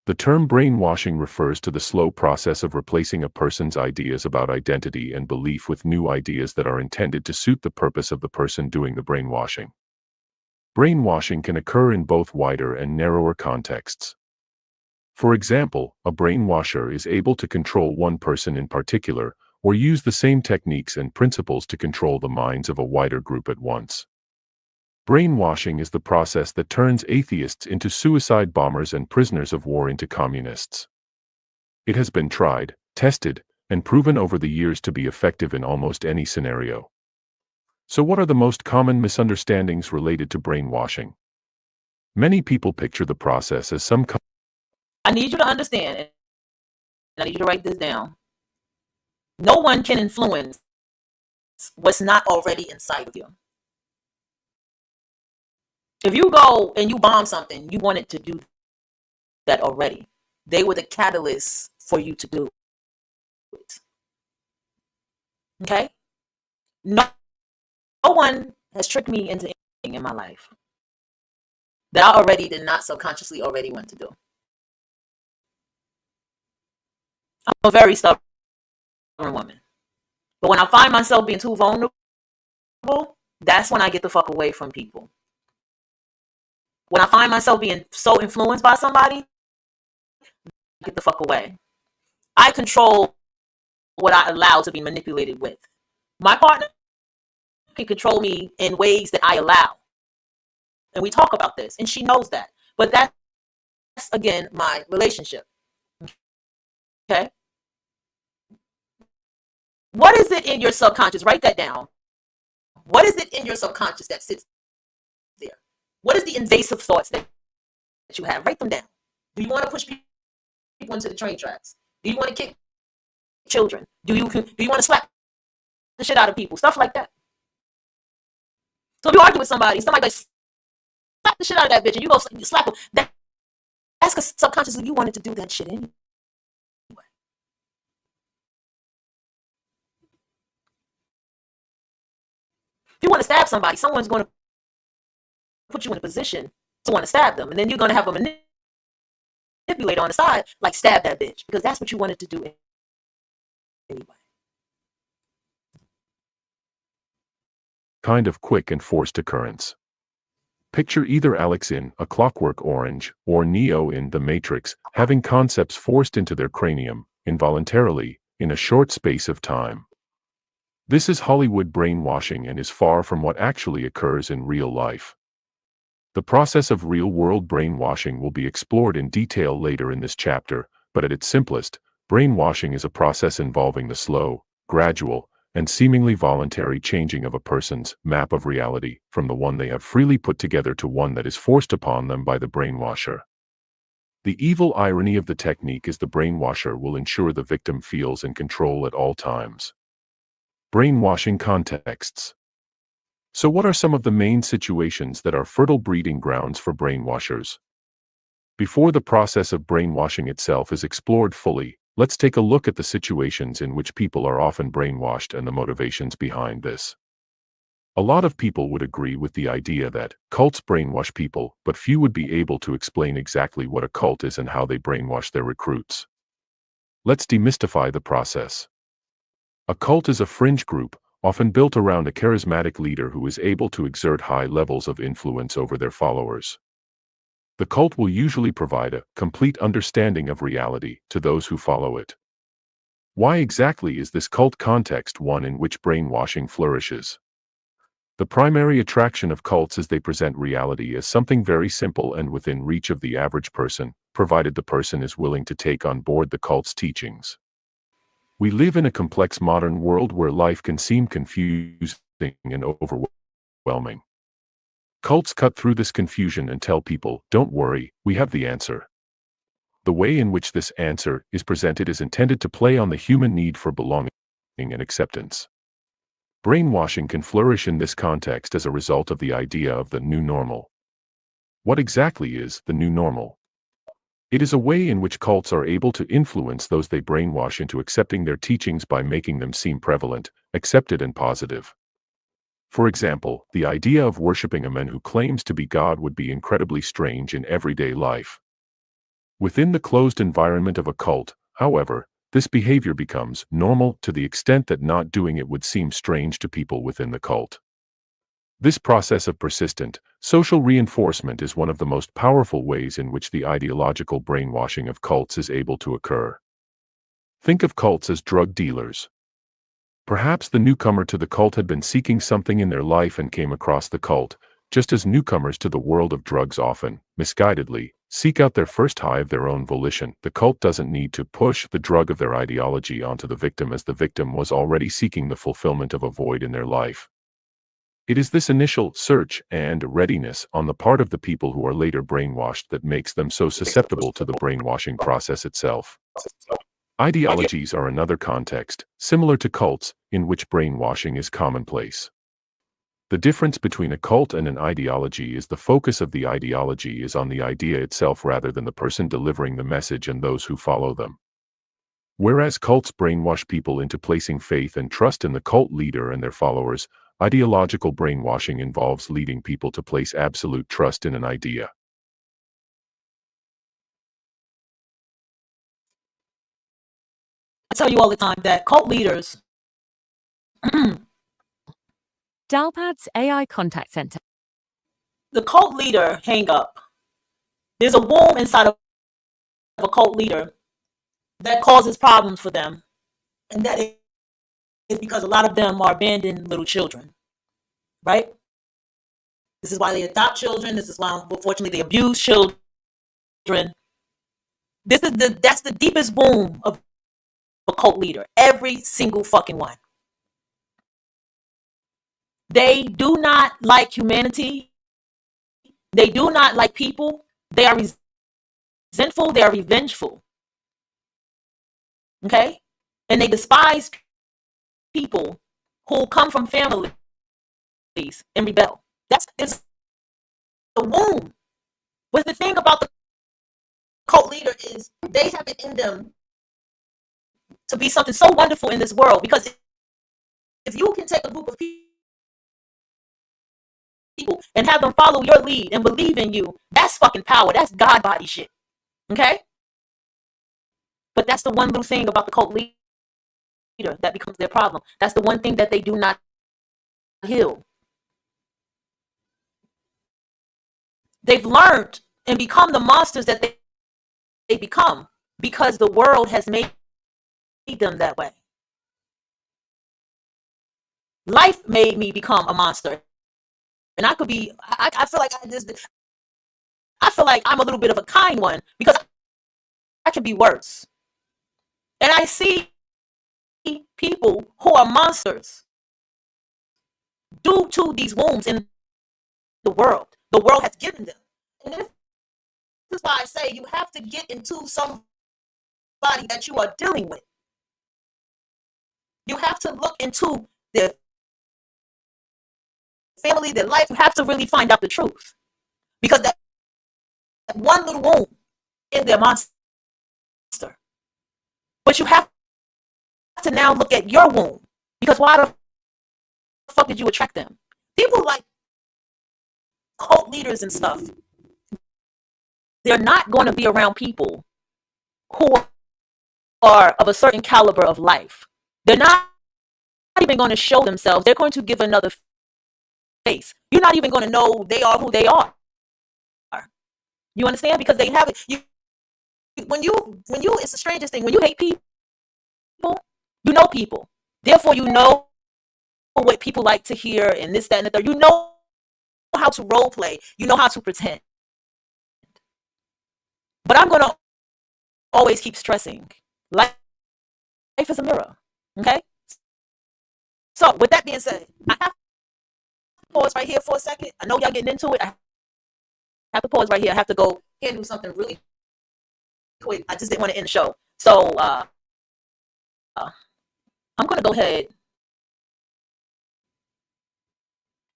The term brainwashing refers to the slow process of replacing a person's ideas about identity and belief with new ideas that are intended to suit the purpose of the person doing the brainwashing. Brainwashing can occur in both wider and narrower contexts. For example, a brainwasher is able to control one person in particular, or use the same techniques and principles to control the minds of a wider group at once. Brainwashing is the process that turns atheists into suicide bombers and prisoners of war into communists. It has been tried, tested, and proven over the years to be effective in almost any scenario. So what are the most common misunderstandings related to brainwashing? Many people picture the process as some I need you to understand, and I need you to write this down. No one can influence what's not already inside of you. If you go and you bomb something, you wanted to do that already. They were the catalyst for you to do it. Okay? No one has tricked me into anything in my life that I already did not subconsciously already want to do. I'm a very stubborn woman. But when I find myself being too vulnerable, that's when I get the fuck away from people. When I find myself being so influenced by somebody, get the fuck away. I control what I allow to be manipulated with. My partner can control me in ways that I allow. And we talk about this, and she knows that. But that's, again, my relationship. Okay? What is it in your subconscious? Write that down. What is it in your subconscious that sits there? What is the invasive thoughts that you have? Write them down. Do you want to push people into the train tracks? Do you want to kick children? Do you want to slap the shit out of people? Stuff like that. So if you argue with somebody like, slap the shit out of that bitch, and you go slap them. That's because subconsciously you wanted to do that shit anyway. If you want to stab somebody, someone's going to put you in a position to want to stab them. And then you're going to have a manipulator on the side, like stab that bitch, because that's what you wanted to do anyway. Kind of quick and forced occurrence. Picture either Alex in A Clockwork Orange or Neo in The Matrix having concepts forced into their cranium, involuntarily, in a short space of time. This is Hollywood brainwashing and is far from what actually occurs in real life. The process of real-world brainwashing will be explored in detail later in this chapter, but at its simplest, brainwashing is a process involving the slow, gradual, and seemingly voluntary changing of a person's map of reality from the one they have freely put together to one that is forced upon them by the brainwasher. The evil irony of the technique is the brainwasher will ensure the victim feels in control at all times. Brainwashing contexts. So what are some of the main situations that are fertile breeding grounds for brainwashers? Before the process of brainwashing itself is explored fully, let's take a look at the situations in which people are often brainwashed and the motivations behind this. A lot of people would agree with the idea that cults brainwash people, but few would be able to explain exactly what a cult is and how they brainwash their recruits. Let's demystify the process. A cult is a fringe group, often built around a charismatic leader who is able to exert high levels of influence over their followers. The cult will usually provide a complete understanding of reality to those who follow it. Why exactly is this cult context one in which brainwashing flourishes? The primary attraction of cults is they present reality as something very simple and within reach of the average person, provided the person is willing to take on board the cult's teachings. We live in a complex modern world where life can seem confusing and overwhelming. Cults cut through this confusion and tell people, don't worry, we have the answer. The way in which this answer is presented is intended to play on the human need for belonging and acceptance. Brainwashing can flourish in this context as a result of the idea of the new normal. What exactly is the new normal? It is a way in which cults are able to influence those they brainwash into accepting their teachings by making them seem prevalent, accepted and positive. For example, the idea of worshipping a man who claims to be God would be incredibly strange in everyday life. Within the closed environment of a cult, however, this behavior becomes normal to the extent that not doing it would seem strange to people within the cult. This process of persistent, social reinforcement is one of the most powerful ways in which the ideological brainwashing of cults is able to occur. Think of cults as drug dealers. Perhaps the newcomer to the cult had been seeking something in their life and came across the cult, just as newcomers to the world of drugs often, misguidedly, seek out their first high of their own volition. The cult doesn't need to push the drug of their ideology onto the victim, as the victim was already seeking the fulfillment of a void in their life. It is this initial search and readiness on the part of the people who are later brainwashed that makes them so susceptible to the brainwashing process itself. Ideologies are another context, similar to cults, in which brainwashing is commonplace. The difference between a cult and an ideology is the focus of the ideology is on the idea itself rather than the person delivering the message and those who follow them. Whereas cults brainwash people into placing faith and trust in the cult leader and their followers, ideological brainwashing involves leading people to place absolute trust in an idea. I tell you all the time that cult leaders Dalpad's AI Contact Center. the cult leader hang up. There's a womb inside of a cult leader that causes problems for them. And that is because a lot of them are abandoned little children, right? This is why they adopt children. This is why, unfortunately, they abuse children. That's the deepest womb of a cult leader. Every single fucking one. They do not like humanity. They do not like people. They are resentful. They are revengeful. Okay? And they despise people who come from families and rebel. That's the womb. But the thing about the cult leader is they have it in them to be something so wonderful in this world, because if you can take a group of people and have them follow your lead and believe in you, that's fucking power. That's God body shit. Okay? But that's the one little thing about the cult leader that becomes their problem. That's the one thing that they do not heal. They've learned and become the monsters that they become because the world has made them that way. Life made me become a monster. And I could be, I feel like I feel like I'm a little bit of a kind one because I can be worse. And I see people who are monsters due to these wounds in the world has given them. And this is why I say you have to get into somebody that you are dealing with. You have to look into their family, their life. You have to really find out the truth. Because that one little wound is their monster. But you have to now look at your wound. Because why the fuck did you attract them? People like cult leaders and stuff, they're not going to be around people who are of a certain caliber of life. They're not even going to show themselves. They're going to give another face. You're not even going to know they are who they are. You understand? Because they have it. When you, it's the strangest thing. When you hate people, you know people. Therefore, you know what people like to hear and this, that, and the third. You know how to role play. You know how to pretend. But I'm going to always keep stressing. Life is a mirror. Okay? So, with that being said, I have to pause right here for a second. I know y'all getting into it. I have to pause right here. I have to go here and do something really quick. I just didn't want to end the show. So, I'm going to go ahead.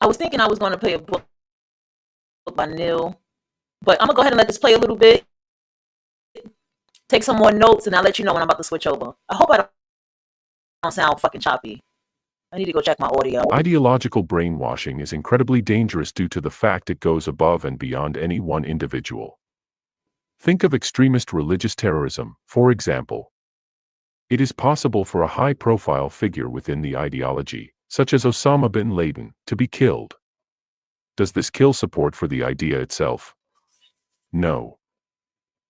I was thinking I was going to play a book by Neil, but I'm going to go ahead and let this play a little bit. Take some more notes, and I'll let you know when I'm about to switch over. I hope I don't sound fucking choppy. I need to go check my audio. Ideological brainwashing is incredibly dangerous due to the fact it goes above and beyond any one individual. Think of extremist religious terrorism, for example. It is possible for a high-profile figure within the ideology, such as Osama bin Laden, to be killed. Does this kill support for the idea itself? No.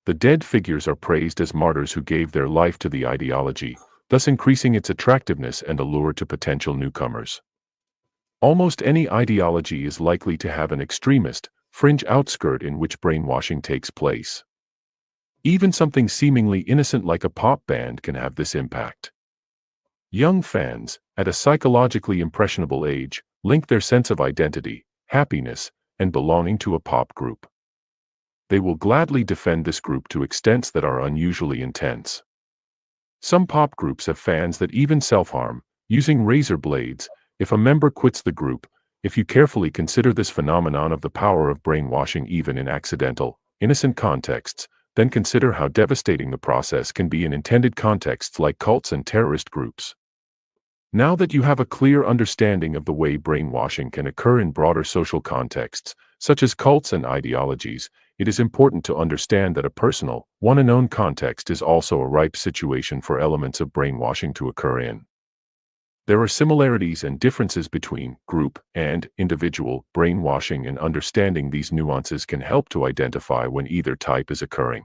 The dead figures are praised as martyrs who gave their life to the ideology, thus increasing its attractiveness and allure to potential newcomers. Almost any ideology is likely to have an extremist, fringe outskirt in which brainwashing takes place. Even something seemingly innocent like a pop band can have this impact. Young fans, at a psychologically impressionable age, link their sense of identity, happiness, and belonging to a pop group. They will gladly defend this group to extents that are unusually intense. Some pop groups have fans that even self-harm, using razor blades, if a member quits the group. If you carefully consider this phenomenon of the power of brainwashing even in accidental, innocent contexts, then consider how devastating the process can be in intended contexts like cults and terrorist groups. Now that you have a clear understanding of the way brainwashing can occur in broader social contexts, such as cults and ideologies, it is important to understand that a personal, one-and-own context is also a ripe situation for elements of brainwashing to occur in. There are similarities and differences between group and individual brainwashing, and understanding these nuances can help to identify when either type is occurring.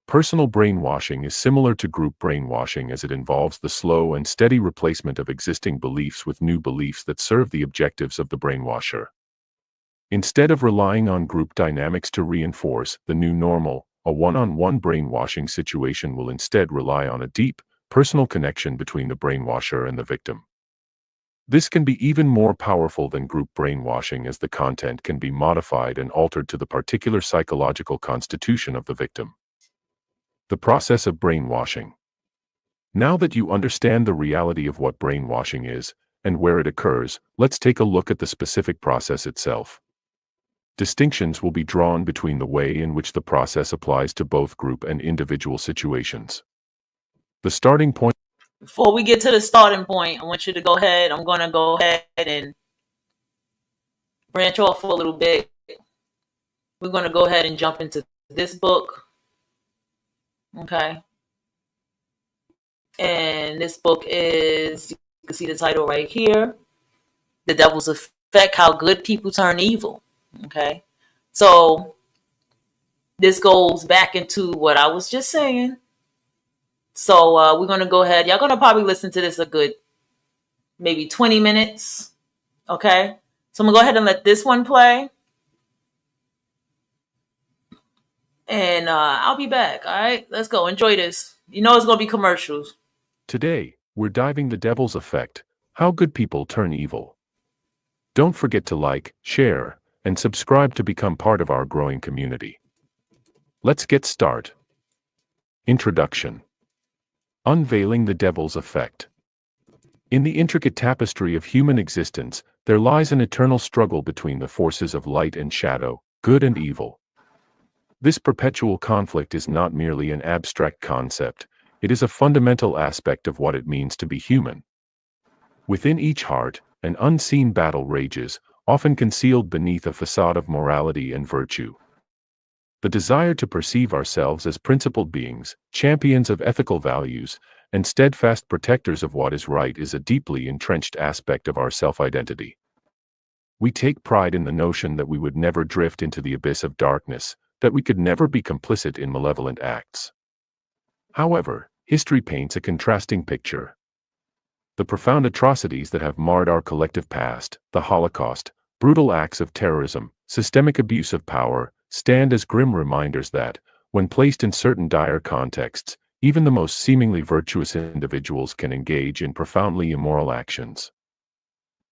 Personal brainwashing is similar to group brainwashing as it involves the slow and steady replacement of existing beliefs with new beliefs that serve the objectives of the brainwasher. Instead of relying on group dynamics to reinforce the new normal, a one-on-one brainwashing situation will instead rely on a deep, personal connection between the brainwasher and the victim. This can be even more powerful than group brainwashing, as the content can be modified and altered to the particular psychological constitution of the victim. The process of brainwashing. Now that you understand the reality of what brainwashing is and where it occurs, let's take a look at the specific process itself. Distinctions will be drawn between the way in which the process applies to both group and individual situations. The starting point. Before we get to the starting point, I want you to go ahead. I'm going to go ahead and branch off a little bit. We're going to go ahead and jump into this book. Okay. And this book is, you can see the title right here, The Devil's Effect, How Good People Turn Evil. Okay. So this goes back into what I was just saying. So we're going to go ahead. Y'all going to probably listen to this a good maybe 20 minutes. Okay. So I'm going to go ahead and let this one play. And I'll be back. All right. Let's go. Enjoy this. You know it's going to be commercials. Today, we're diving the devil's effect, how good people turn evil. Don't forget to like, share, and subscribe to become part of our growing community. Let's get started. Introduction. Unveiling the devil's effect. In the intricate tapestry of human existence, there lies an eternal struggle between the forces of light and shadow, good and evil. This perpetual conflict is not merely an abstract concept, it is a fundamental aspect of what it means to be human. Within each heart, an unseen battle rages, often concealed beneath a facade of morality and virtue. The desire to perceive ourselves as principled beings, champions of ethical values, and steadfast protectors of what is right is a deeply entrenched aspect of our self-identity. We take pride in the notion that we would never drift into the abyss of darkness, that we could never be complicit in malevolent acts. However, history paints a contrasting picture. The profound atrocities that have marred our collective past, the Holocaust, brutal acts of terrorism, systemic abuse of power, stand as grim reminders that, when placed in certain dire contexts, even the most seemingly virtuous individuals can engage in profoundly immoral actions.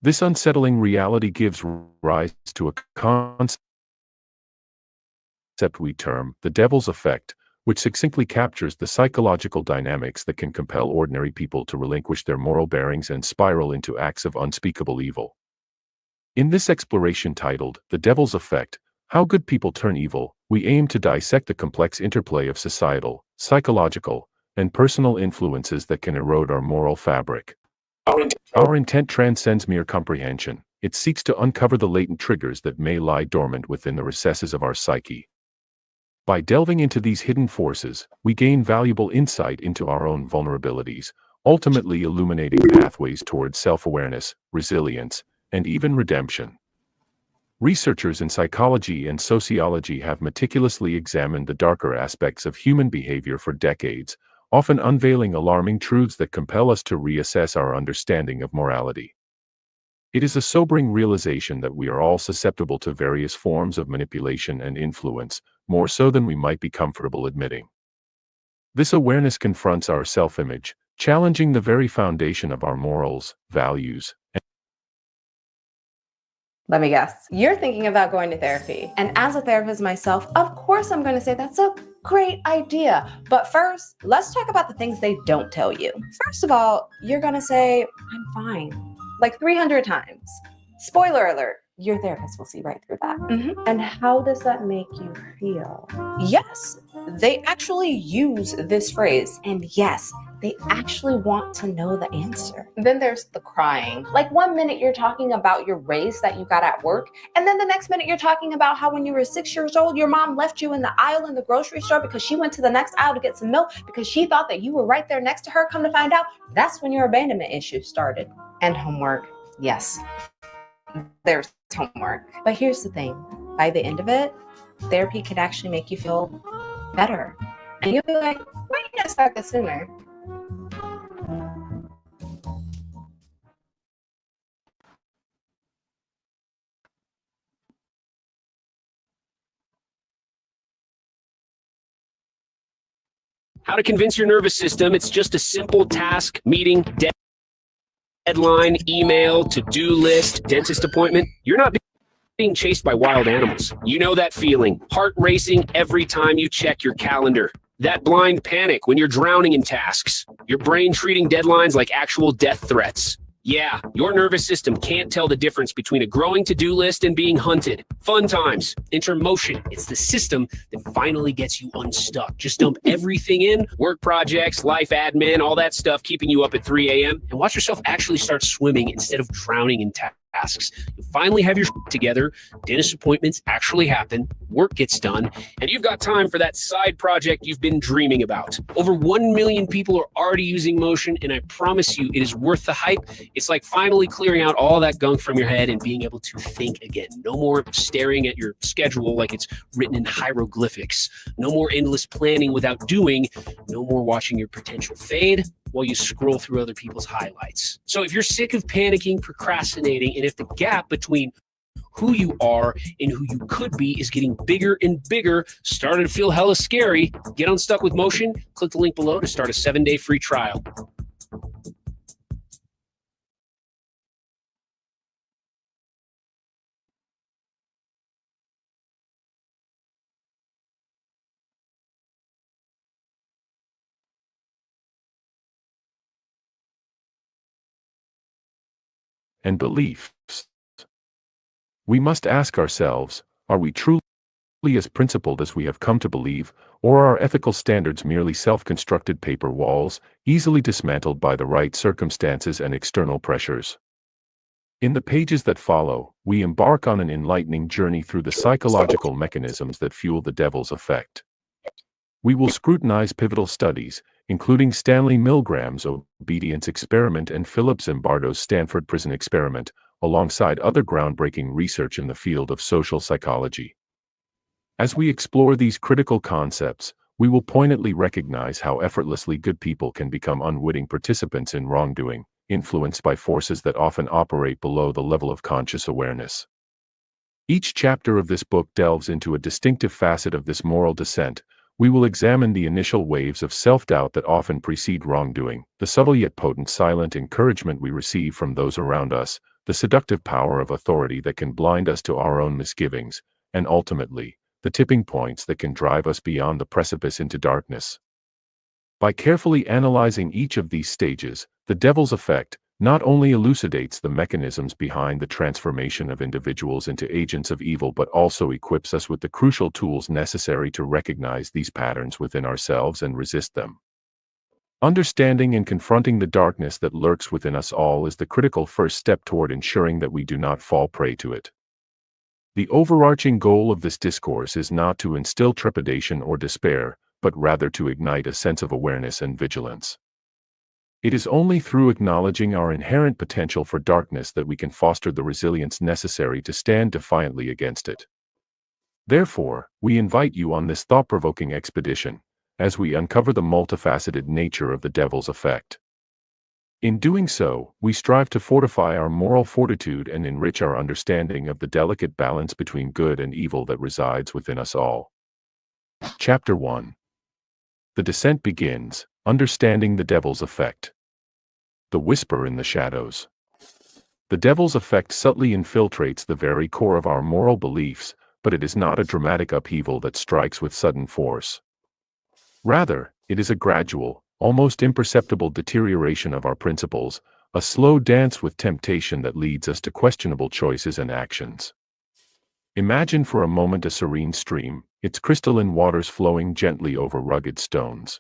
This unsettling reality gives rise to a concept we term the devil's effect, which succinctly captures the psychological dynamics that can compel ordinary people to relinquish their moral bearings and spiral into acts of unspeakable evil. In this exploration titled, The Devil's Effect, How Good People Turn Evil, we aim to dissect the complex interplay of societal, psychological, and personal influences that can erode our moral fabric. Our intent transcends mere comprehension. It seeks to uncover the latent triggers that may lie dormant within the recesses of our psyche. By delving into these hidden forces, we gain valuable insight into our own vulnerabilities, ultimately illuminating pathways towards self-awareness, resilience, and even redemption. Researchers in psychology and sociology have meticulously examined the darker aspects of human behavior for decades, often unveiling alarming truths that compel us to reassess our understanding of morality. It is a sobering realization that we are all susceptible to various forms of manipulation and influence, more so than we might be comfortable admitting. This awareness confronts our self-image, challenging the very foundation of our morals, values, and Let me guess, you're thinking about going to therapy. And as a therapist myself, of course I'm going to say that's a great idea. But first, let's talk about the things they don't tell you. First of all, you're going to say, I'm fine, like 300 times. Spoiler alert, your therapist will see right through that. And how does that make you feel? Yes, they actually use this phrase. And yes, they actually want to know the answer. Then there's the crying. Like 1 minute you're talking about your raise that you got at work, and then the next minute you're talking about how when you were 6 years old, your mom left you in the aisle in the grocery store because she went to the next aisle to get some milk because she thought that you were right there next to her. Come to find out, that's when your abandonment issue started. And homework, yes, there's homework. But here's the thing, by the end of it, therapy could actually make you feel better. And you'll be like, why didn't I start this sooner? How to convince your nervous system. It's just a simple task, meeting, deadline, email, to-do list, dentist appointment. You're not being chased by wild animals. You know that feeling. Heart racing every time you check your calendar. That blind panic when you're drowning in tasks. Your brain treating deadlines like actual death threats. Yeah, your nervous system can't tell the difference between a growing to-do list and being hunted. Fun times. Enter motion. It's the system that finally gets you unstuck. Just dump everything in, work projects, life admin, all that stuff keeping you up at 3 a.m. and watch yourself actually start swimming instead of drowning in tasks. You finally have your together, dentist appointments actually happen, work gets done, and you've got time for that side project you've been dreaming about. Over 1 million people are already using Motion, and I promise you it is worth the hype. It's like finally clearing out all that gunk from your head and being able to think again. No more staring at your schedule like it's written in hieroglyphics. No more endless planning without doing. No more watching your potential fade. while you scroll through other people's highlights. So if you're sick of panicking, procrastinating, and if the gap between who you are and who you could be is getting bigger and bigger, starting to feel hella scary, get unstuck with motion, click the link below to start a 7-day free trial. And beliefs. We must ask ourselves, are we truly as principled as we have come to believe, or are ethical standards merely self-constructed paper walls, easily dismantled by the right circumstances and external pressures? In the pages that follow, we embark on an enlightening journey through the psychological mechanisms that fuel the devil's effect. We will scrutinize pivotal studies, including Stanley Milgram's obedience experiment and Philip Zimbardo's Stanford Prison experiment, alongside other groundbreaking research in the field of social psychology. As we explore these critical concepts, we will poignantly recognize how effortlessly good people can become unwitting participants in wrongdoing, influenced by forces that often operate below the level of conscious awareness. Each chapter of this book delves into a distinctive facet of this moral descent. We will examine the initial waves of self-doubt that often precede wrongdoing, the subtle yet potent silent encouragement we receive from those around us, the seductive power of authority that can blind us to our own misgivings, and ultimately, the tipping points that can drive us beyond the precipice into darkness. By carefully analyzing each of these stages, the devil's effect not only elucidates the mechanisms behind the transformation of individuals into agents of evil but also equips us with the crucial tools necessary to recognize these patterns within ourselves and resist them. Understanding and confronting the darkness that lurks within us all is the critical first step toward ensuring that we do not fall prey to it. The overarching goal of this discourse is not to instill trepidation or despair, but rather to ignite a sense of awareness and vigilance. It is only through acknowledging our inherent potential for darkness that we can foster the resilience necessary to stand defiantly against it. Therefore, we invite you on this thought-provoking expedition, as we uncover the multifaceted nature of the devil's effect. In doing so, we strive to fortify our moral fortitude and enrich our understanding of the delicate balance between good and evil that resides within us all. Chapter 1. The descent begins, understanding the devil's effect. The whisper in the shadows. The devil's effect subtly infiltrates the very core of our moral beliefs, but it is not a dramatic upheaval that strikes with sudden force. Rather, it is a gradual, almost imperceptible deterioration of our principles, a slow dance with temptation that leads us to questionable choices and actions. Imagine for a moment a serene stream, its crystalline waters flowing gently over rugged stones.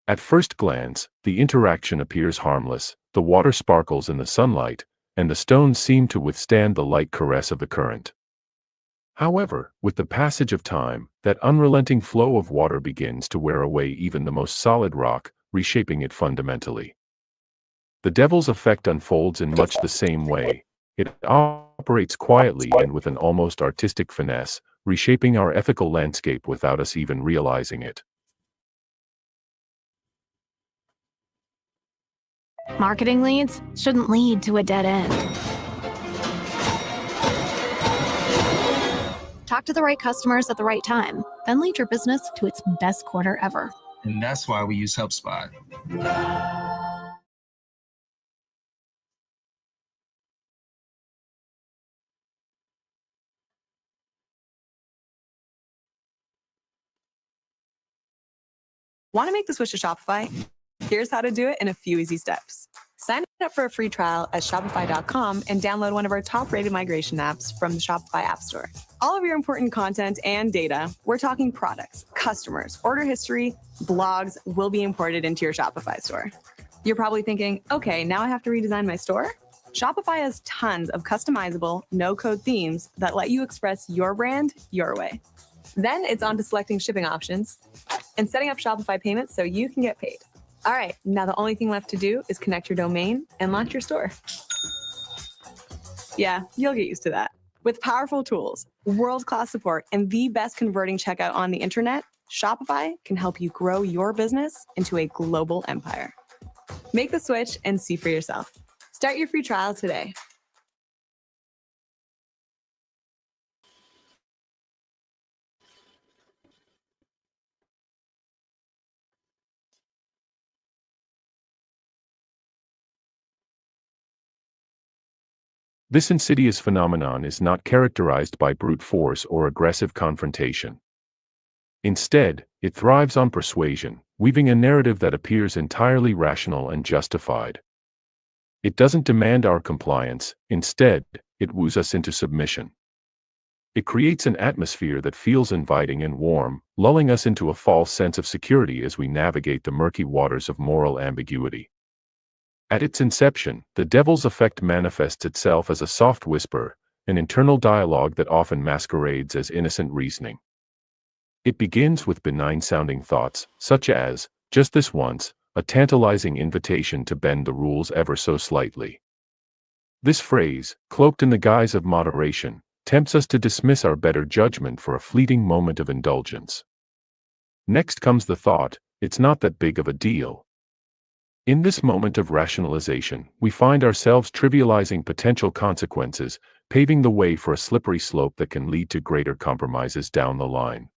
At first glance, the interaction appears harmless, the water sparkles in the sunlight, and the stones seem to withstand the light caress of the current. However, with the passage of time, that unrelenting flow of water begins to wear away even the most solid rock, reshaping it fundamentally. The devil's effect unfolds in much the same way. It operates quietly and with an almost artistic finesse, reshaping our ethical landscape without us even realizing it. Marketing leads shouldn't lead to a dead end. Talk to the right customers at the right time, then lead your business to its best quarter ever. And that's why we use HubSpot. Want to make the switch to Shopify? Here's how to do it in a few easy steps. Sign up for a free trial at Shopify.com and download one of our top-rated migration apps from the Shopify App Store. All of your important content and data, we're talking products, customers, order history, blogs, will be imported into your Shopify store. You're probably thinking, okay, now I have to redesign my store? Shopify has tons of customizable, no-code themes that let you express your brand your way. Then it's on to selecting shipping options and setting up Shopify payments so you can get paid. All right, now the only thing left to do is connect your domain and launch your store. Yeah, you'll get used to that. With powerful tools, world-class support, and the best converting checkout on the internet, Shopify can help you grow your business into a global empire. Make the switch and see for yourself. Start your free trial today. This insidious phenomenon is not characterized by brute force or aggressive confrontation. Instead, it thrives on persuasion, weaving a narrative that appears entirely rational and justified. It doesn't demand our compliance; instead, it woos us into submission. It creates an atmosphere that feels inviting and warm, lulling us into a false sense of security as we navigate the murky waters of moral ambiguity. At its inception, the devil's effect manifests itself as a soft whisper, an internal dialogue that often masquerades as innocent reasoning. It begins with benign-sounding thoughts, such as, "just this once," a tantalizing invitation to bend the rules ever so slightly. This phrase, cloaked in the guise of moderation, tempts us to dismiss our better judgment for a fleeting moment of indulgence. Next comes the thought, "it's not that big of a deal." In this moment of rationalization, we find ourselves trivializing potential consequences, paving the way for a slippery slope that can lead to greater compromises down the line.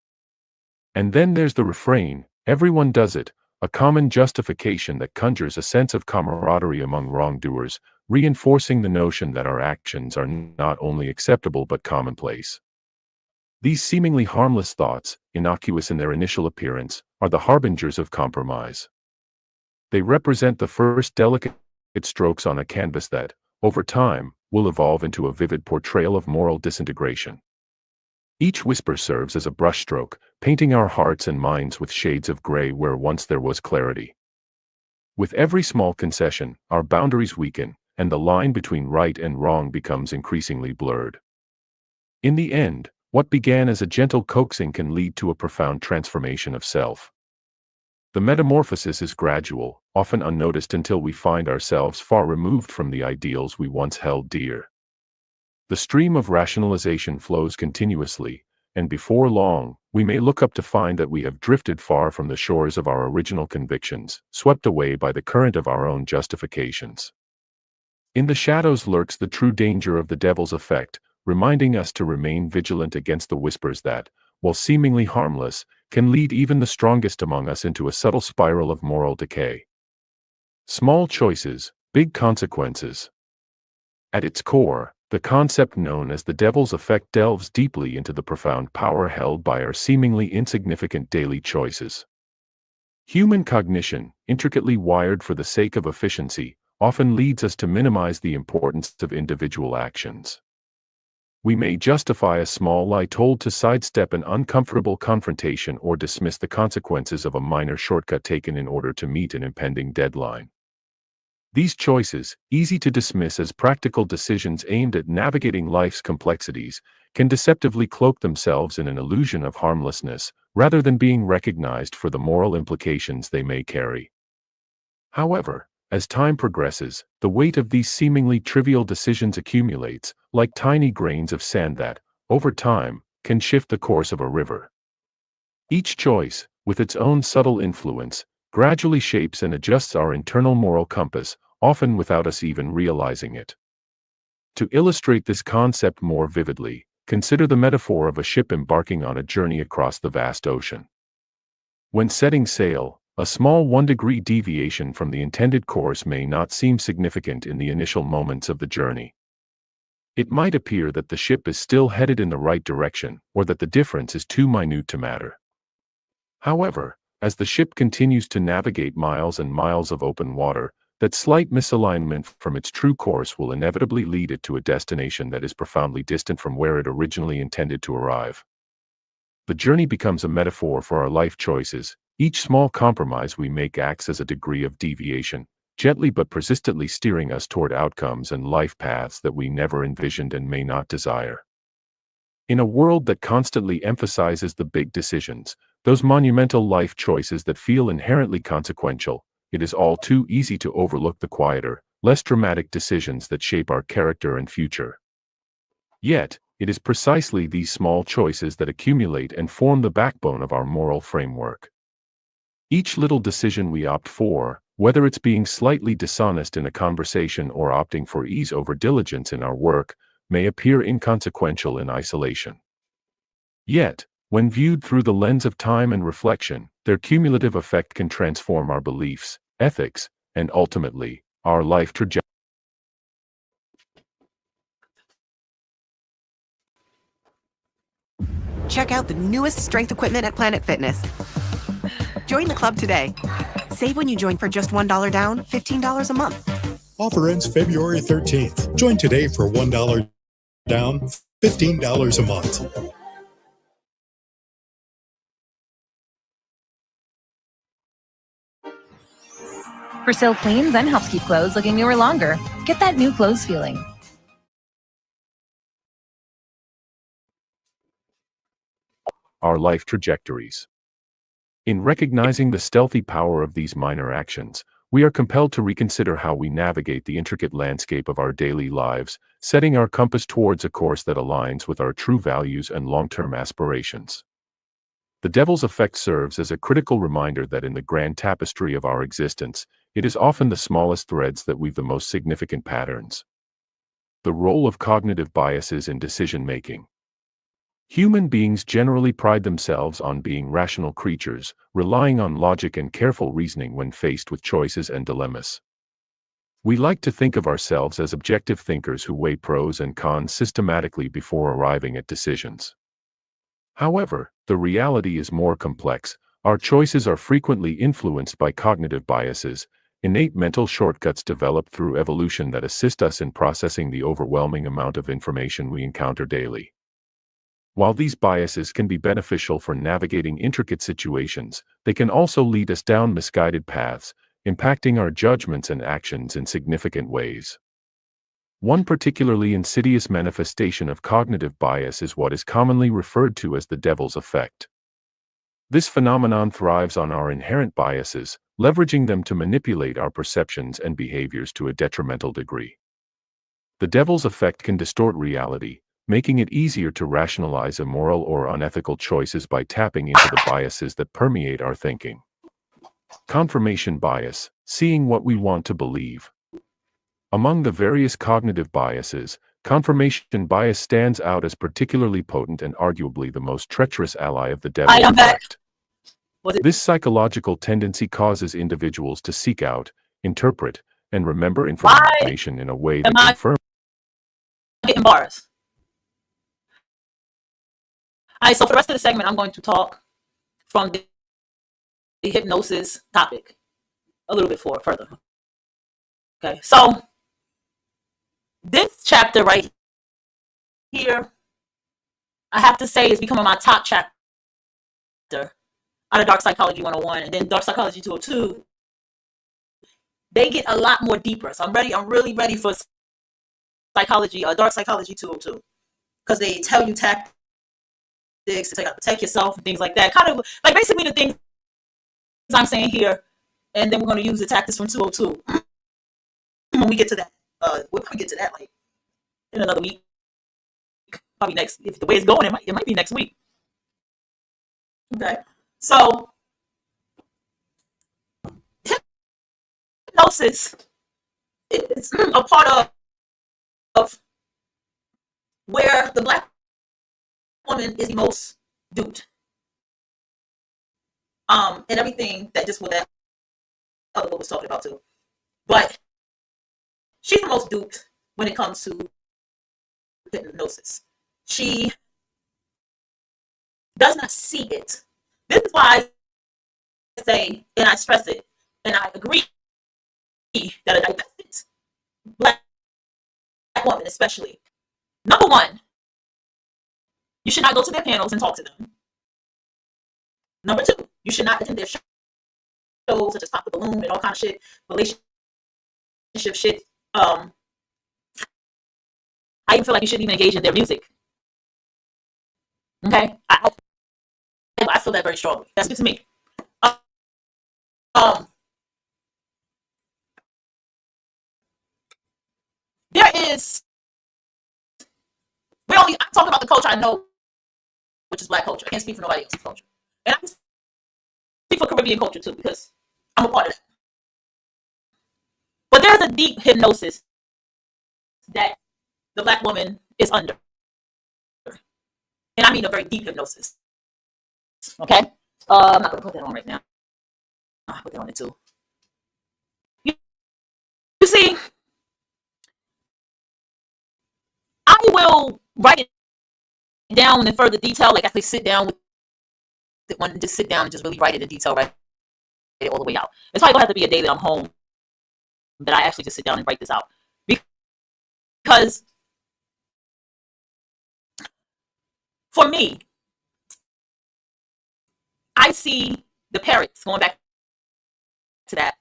And then there's the refrain, "everyone does it," a common justification that conjures a sense of camaraderie among wrongdoers, reinforcing the notion that our actions are not only acceptable but commonplace. These seemingly harmless thoughts, innocuous in their initial appearance, are the harbingers of compromise. They represent the first delicate strokes on a canvas that, over time, will evolve into a vivid portrayal of moral disintegration. Each whisper serves as a brushstroke, painting our hearts and minds with shades of gray where once there was clarity. With every small concession, our boundaries weaken, and the line between right and wrong becomes increasingly blurred. In the end, what began as a gentle coaxing can lead to a profound transformation of self. The metamorphosis is gradual, often unnoticed until we find ourselves far removed from the ideals we once held dear. The stream of rationalization flows continuously, and before long, we may look up to find that we have drifted far from the shores of our original convictions, swept away by the current of our own justifications. In the shadows lurks the true danger of the devil's effect, reminding us to remain vigilant against the whispers that, while seemingly harmless, can lead even the strongest among us into a subtle spiral of moral decay. Small choices, big consequences. At its core, the concept known as the devil's effect delves deeply into the profound power held by our seemingly insignificant daily choices. Human cognition, intricately wired for the sake of efficiency, often leads us to minimize the importance of individual actions. We may justify a small lie told to sidestep an uncomfortable confrontation or dismiss the consequences of a minor shortcut taken in order to meet an impending deadline. These choices, easy to dismiss as practical decisions aimed at navigating life's complexities, can deceptively cloak themselves in an illusion of harmlessness, rather than being recognized for the moral implications they may carry. However, as time progresses, the weight of these seemingly trivial decisions accumulates, like tiny grains of sand that, over time, can shift the course of a river. Each choice, with its own subtle influence, gradually shapes and adjusts our internal moral compass, often without us even realizing it. To illustrate this concept more vividly, consider the metaphor of a ship embarking on a journey across the vast ocean. When setting sail, a small 1-degree deviation from the intended course may not seem significant in the initial moments of the journey. It might appear that the ship is still headed in the right direction, or that the difference is too minute to matter. However, as the ship continues to navigate miles and miles of open water, that slight misalignment from its true course will inevitably lead it to a destination that is profoundly distant from where it originally intended to arrive. The journey becomes a metaphor for our life choices. Each small compromise we make acts as a degree of deviation, gently but persistently steering us toward outcomes and life paths that we never envisioned and may not desire. In a world that constantly emphasizes the big decisions, those monumental life choices that feel inherently consequential, it is all too easy to overlook the quieter, less dramatic decisions that shape our character and future. Yet, it is precisely these small choices that accumulate and form the backbone of our moral framework. Each little decision we opt for, Whether it's being slightly dishonest in a conversation or opting for ease over diligence in our work, may appear inconsequential in isolation. Yet, when viewed through the lens of time and reflection, their cumulative effect can transform our beliefs, ethics, and ultimately, our life trajectory. Check out the newest strength equipment at Planet Fitness. Join the club today. Save when you join for just $1 down, $15 a month. Offer ends February 13th. Join today for $1 down, $15 a month. Persil cleans and helps keep clothes looking newer longer. Get that new clothes feeling. Our life trajectories. In recognizing the stealthy power of these minor actions, we are compelled to reconsider how we navigate the intricate landscape of our daily lives, setting our compass towards a course that aligns with our true values and long-term aspirations. The devil's effect serves as a critical reminder that in the grand tapestry of our existence, it is often the smallest threads that weave the most significant patterns. The role of cognitive biases in decision-making. Human beings generally pride themselves on being rational creatures, relying on logic and careful reasoning when faced with choices and dilemmas. We like to think of ourselves as objective thinkers who weigh pros and cons systematically before arriving at decisions. However, the reality is more complex. Our choices are frequently influenced by cognitive biases, innate mental shortcuts developed through evolution that assist us in processing the overwhelming amount of information we encounter daily. While these biases can be beneficial for navigating intricate situations, they can also lead us down misguided paths, impacting our judgments and actions in significant ways. One particularly insidious manifestation of cognitive bias is what is commonly referred to as the devil's effect. This phenomenon thrives on our inherent biases, leveraging them to manipulate our perceptions and behaviors to a detrimental degree. The devil's effect can distort reality, making it easier to rationalize immoral or unethical choices by tapping into the biases that permeate our thinking. Confirmation bias, seeing what we want to believe. Among the various cognitive biases, confirmation bias stands out as particularly potent and arguably the most treacherous ally of the devil's effect. This psychological tendency causes individuals to seek out, interpret, and remember information in a way that confirms. Getting bars. All right, so for the rest of the segment, I'm going to talk from the hypnosis topic a little bit further. Okay, so this chapter right here, I have to say, is becoming my top chapter out of Dark Psychology 101, and then Dark Psychology 202. They get a lot more deeper, so I'm really ready for psychology, Dark Psychology 202, because they tell you tactics to protect yourself and things like that. Kind of like basically the things I'm saying here, and then we're going to use the tactics from 202 when we get to that. We'll probably get to that like in another week, probably next. If the way it's going, it might be next week. Okay, so hypnosis is a part of where the Black woman is the most duped, and everything that just what that other book was talking about too. But she's the most duped when it comes to hypnosis. She does not see it. This is why I say, and I stress it, and I agree that a divested Black woman, especially, number one, you should not go to their panels and talk to them. Number two, you should not attend their shows such as Pop the Balloon and all kind of shit, relationship shit. I even feel like you shouldn't even engage in their music. Okay, I feel that very strongly. That's good to me. There is. I'm talking about the culture I know, which is Black culture. I can't speak for nobody else's culture, and I can speak for Caribbean culture too because I'm a part of that. But there's a deep hypnosis that the Black woman is under. And I mean a very deep hypnosis. Okay? I'm not going to put that on right now. I'll put that on it too. You see, I will write it down in further detail, like actually sit down with it one, just sit down and just really write it in detail, write it all the way out. It's probably going to have to be a day that I'm home that I actually just sit down and write this out. Because for me, I see the parrots, going back to that,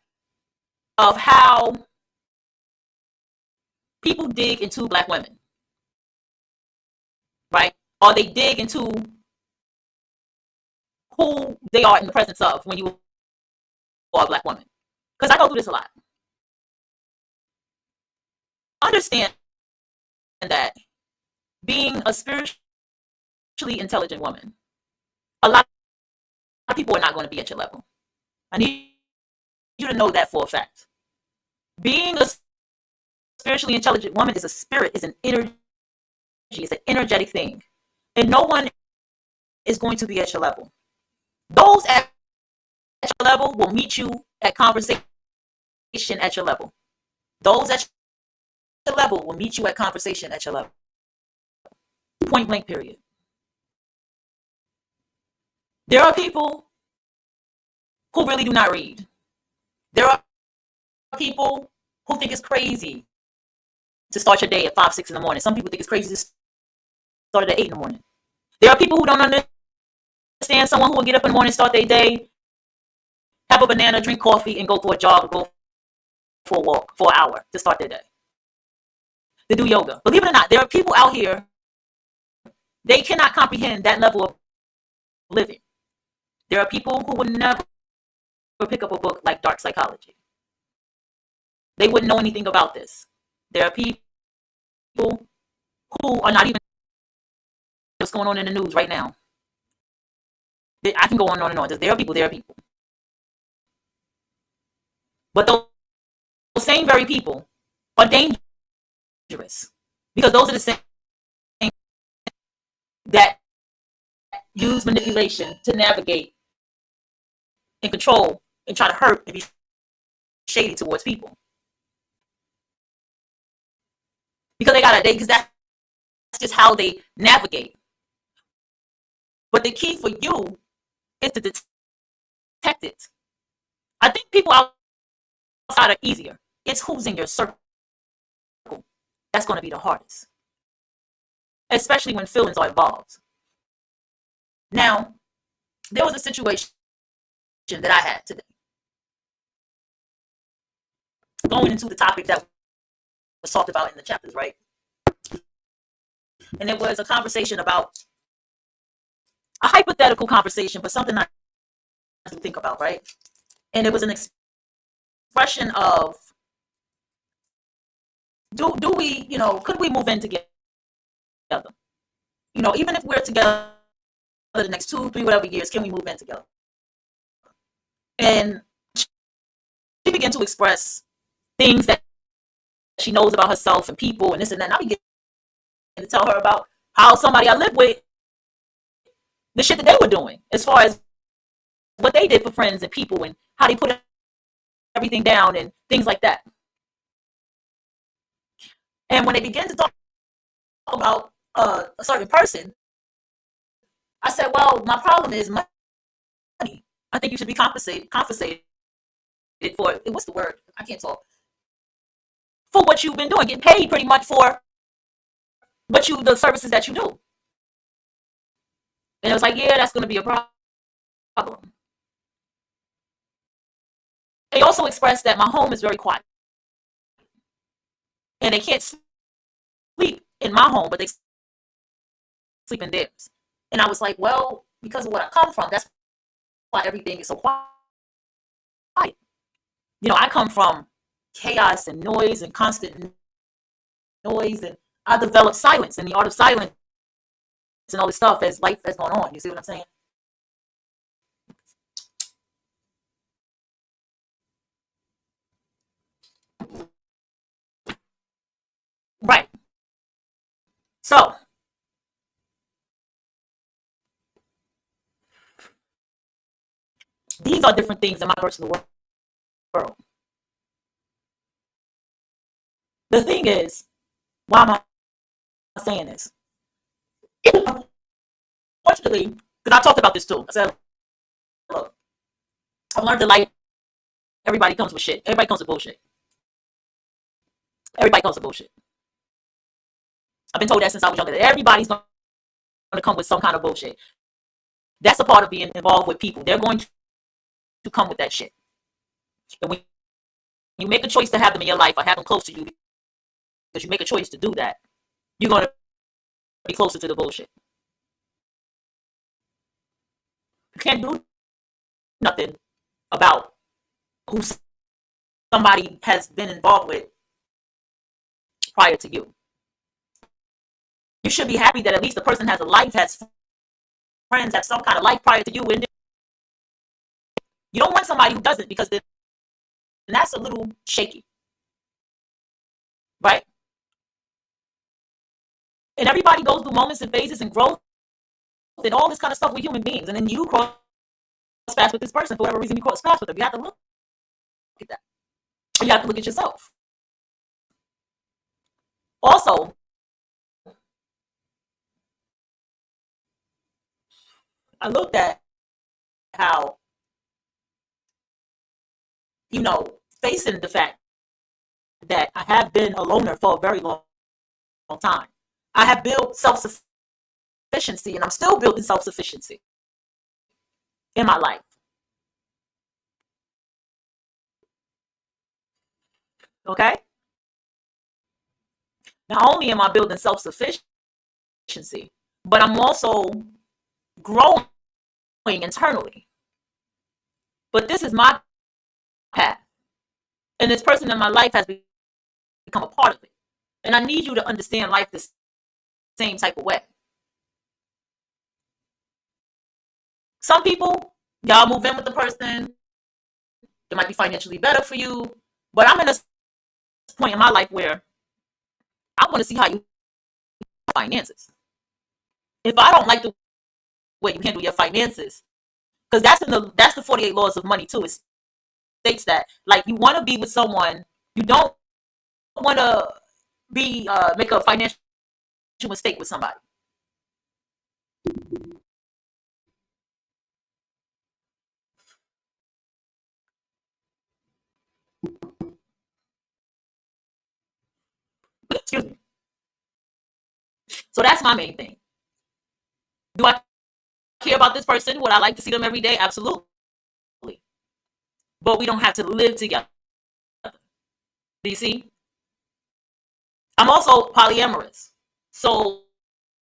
of how people dig into Black women, right? Or they dig into who they are in the presence of when you are a Black woman. Because I go through this a lot. Understand that being a spiritually intelligent woman, a lot of people are not going to be at your level. I need you to know that for a fact. Being a spiritually intelligent woman is a spirit, is an energy, it's an energetic thing. And no one is going to be at your level. Those at your level will meet you at conversation at your level. Those at your level will meet you at conversation at your level. Point blank, period. There are people who really do not read. There are people who think it's crazy to start your day at 5, 6 in the morning. Some people think it's crazy to start it at 8 in the morning. There are people who don't understand someone who will get up in the morning, start their day, have a banana, drink coffee, and go for a jog or go for a walk for an hour to start their day. To do yoga. Believe it or not, there are people out here, they cannot comprehend that level of living. There are people who would never pick up a book like Dark Psychology. They wouldn't know anything about this. There are people who are not even what's going on in the news right now. I can go on and on. There are people. But those same very people are dangerous because those are the same that use manipulation to navigate and control and try to hurt and be shady towards people. Because because that's just how they navigate. But the key for you is to detect it. I think people outside are easier. It's who's in your circle. That's going to be the hardest. Especially when feelings are involved. Now, there was a situation that I had today. Going into the topic that was talked about in the chapters, right? And it was a conversation about a hypothetical conversation, but something I have to think about, right? And it was an expression of do we, could we move in together? Even if we're together the next 2, 3, whatever years, can we move in together? And she began to express things that she knows about herself and people and this and that. And I began to tell her about how somebody I live with, the shit that they were doing as far as what they did for friends and people and how they put everything down and things like that. And when they began to talk about a certain person, I said, well, my problem is money. I think you should be compensated for, what's the word? I can't talk. For what you've been doing, getting paid pretty much for the services that you do. And it was like, yeah, that's going to be a problem. They also expressed that my home is very quiet. And they can't sleep in my home, but they sleep in theirs. And I was like, well, because of what I come from, that's why everything is so quiet. I come from chaos and noise and constant noise, and I developed silence and the art of silence and all this stuff as life has gone on. You see what I'm saying? Right. So these are different things in my personal world. The thing is, why am I saying this? Unfortunately, because I talked about this too. I said, look, I've learned to like everybody comes with shit. Everybody comes with bullshit. Everybody comes with bullshit. I've been told that since I was younger, that everybody's going to come with some kind of bullshit. That's a part of being involved with people. They're going to come with that shit. And when you make a choice to have them in your life or have them close to you, because you make a choice to do that, you're going to be closer to the bullshit. You can't do nothing about who somebody has been involved with prior to you. You should be happy that at least the person has a life, has friends, has some kind of life prior to you. And you don't want somebody who doesn't, because then that's a little shaky, right? And everybody goes through moments and phases and growth and all this kind of stuff with human beings. And then you cross paths with this person for whatever reason you cross paths with them. You have to look at that. You have to look at yourself. Also, I looked at how, facing the fact that I have been a loner for a very long time. I have built self-sufficiency, and I'm still building self-sufficiency in my life. Okay? Not only am I building self-sufficiency, but I'm also growing internally. But this is my path. And this person in my life has become a part of it. And I need you to understand life the same type of way. Some people, y'all move in with the person. It might be financially better for you. But I'm in a point in my life where I want to see how you finances. If I don't like the way you handle your finances, because that's the 48 laws of money too. It states that, like, you want to be with someone, you don't want to be make a financial mistake with somebody. Excuse me. So that's my main thing. Do I care about this person? Would I like to see them every day? Absolutely. But we don't have to live together. Do you see? I'm also polyamorous. So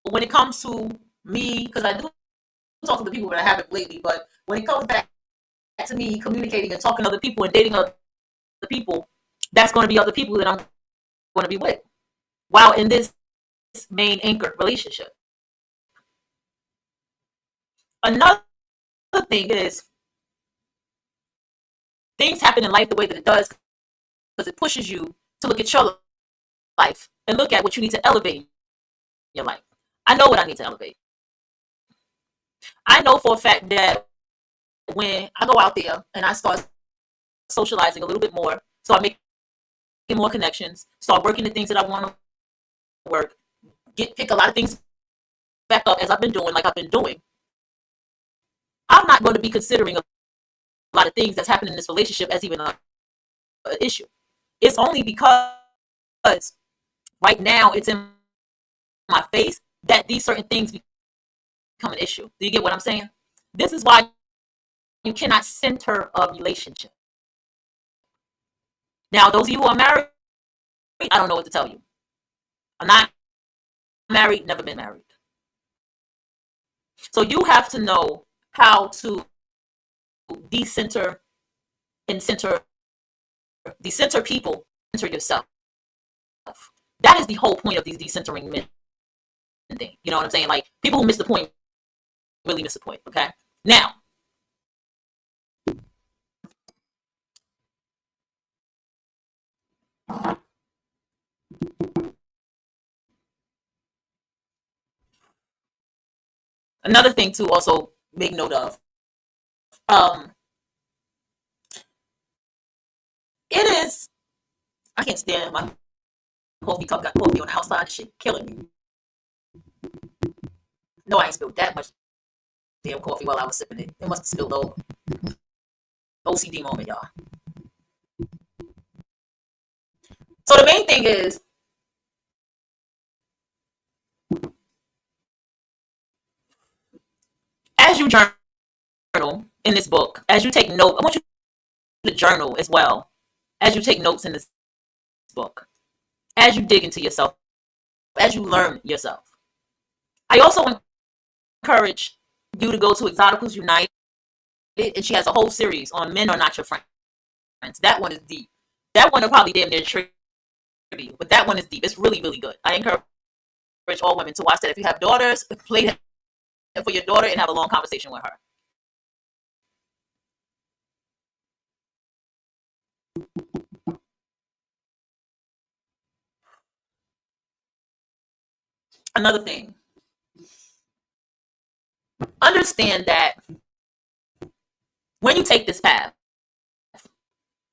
when it comes to me, because I do talk to the people, but I haven't lately, but when it comes back to me communicating and talking to other people and dating other people, that's going to be other people that I'm going to be with while in this main anchored relationship. Another thing is, things happen in life the way that it does because it pushes you to look at your life and look at what you need to elevate in your life. I know what I need to elevate. I know for a fact that when I go out there and I start socializing a little bit more, start making more connections, start working the things that I want to work, pick a lot of things back up as I've been doing, like I've been doing, I'm not going to be considering a lot of things that's happening in this relationship as even an issue. It's only because right now it's in my face that these certain things become an issue. Do you get what I'm saying? This is why you cannot center a relationship. Now, those of you who are married, I don't know what to tell you. I'm not married, never been married. So you have to know how to decenter people, center yourself. That is the whole point of these decentering men thing. You know what I'm saying? Like, people who miss the point really miss the point. Okay. Now, Another thing to also make note of, it is, I can't stand my coffee cup got coffee on the outside. Shit killing me. No, I ain't spilled that much damn coffee while I was sipping it. It must have spilled over. OCD moment, y'all. So the main thing is, as you journal in this book, as you take note, I want you to journal as well, as you take notes in this book, as you dig into yourself, as you learn yourself. I also encourage you to go to Exoticals United, and she has a whole series on Men Are Not Your Friends. That one is deep. That one will probably damn near trigger you, but that one is deep. It's really, really good. I encourage all women to watch that. If you have daughters, play that for your daughter and have a long conversation with her. Another thing, understand that when you take this path,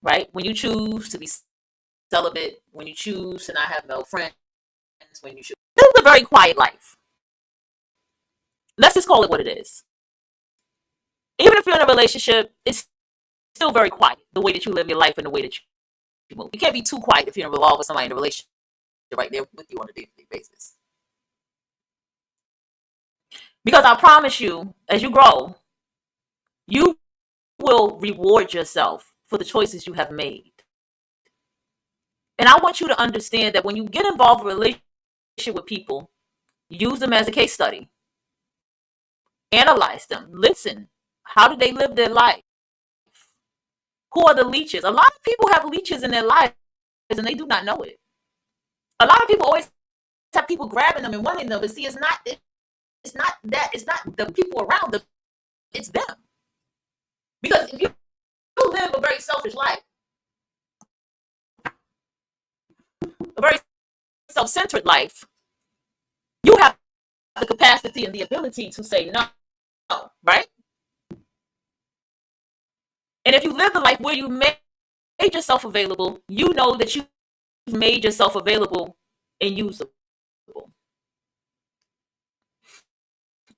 right, when you choose to be celibate, when you choose to not have no friends, when you choose, this is a very quiet life. Let's just call it what it is. Even if you're in a relationship, it's still very quiet, the way that you live your life and the way that you move. You can't be too quiet if you're involved with somebody in a relationship right there with you on a day-to-day basis. Because I promise you, as you grow, you will reward yourself for the choices you have made. And I want you to understand that when you get involved in a relationship with people, use them as a case study. Analyze them. Listen. How do they live their life? Who are the leeches? A lot of people have leeches in their lives and they do not know it. A lot of people always have people grabbing them and wanting them, but see, it's not the people around them, it's them. Because if you live a very selfish life, a very self-centered life, you have the capacity and the ability to say no, right? And if you live the life where you made yourself available, you know that you've made yourself available and usable.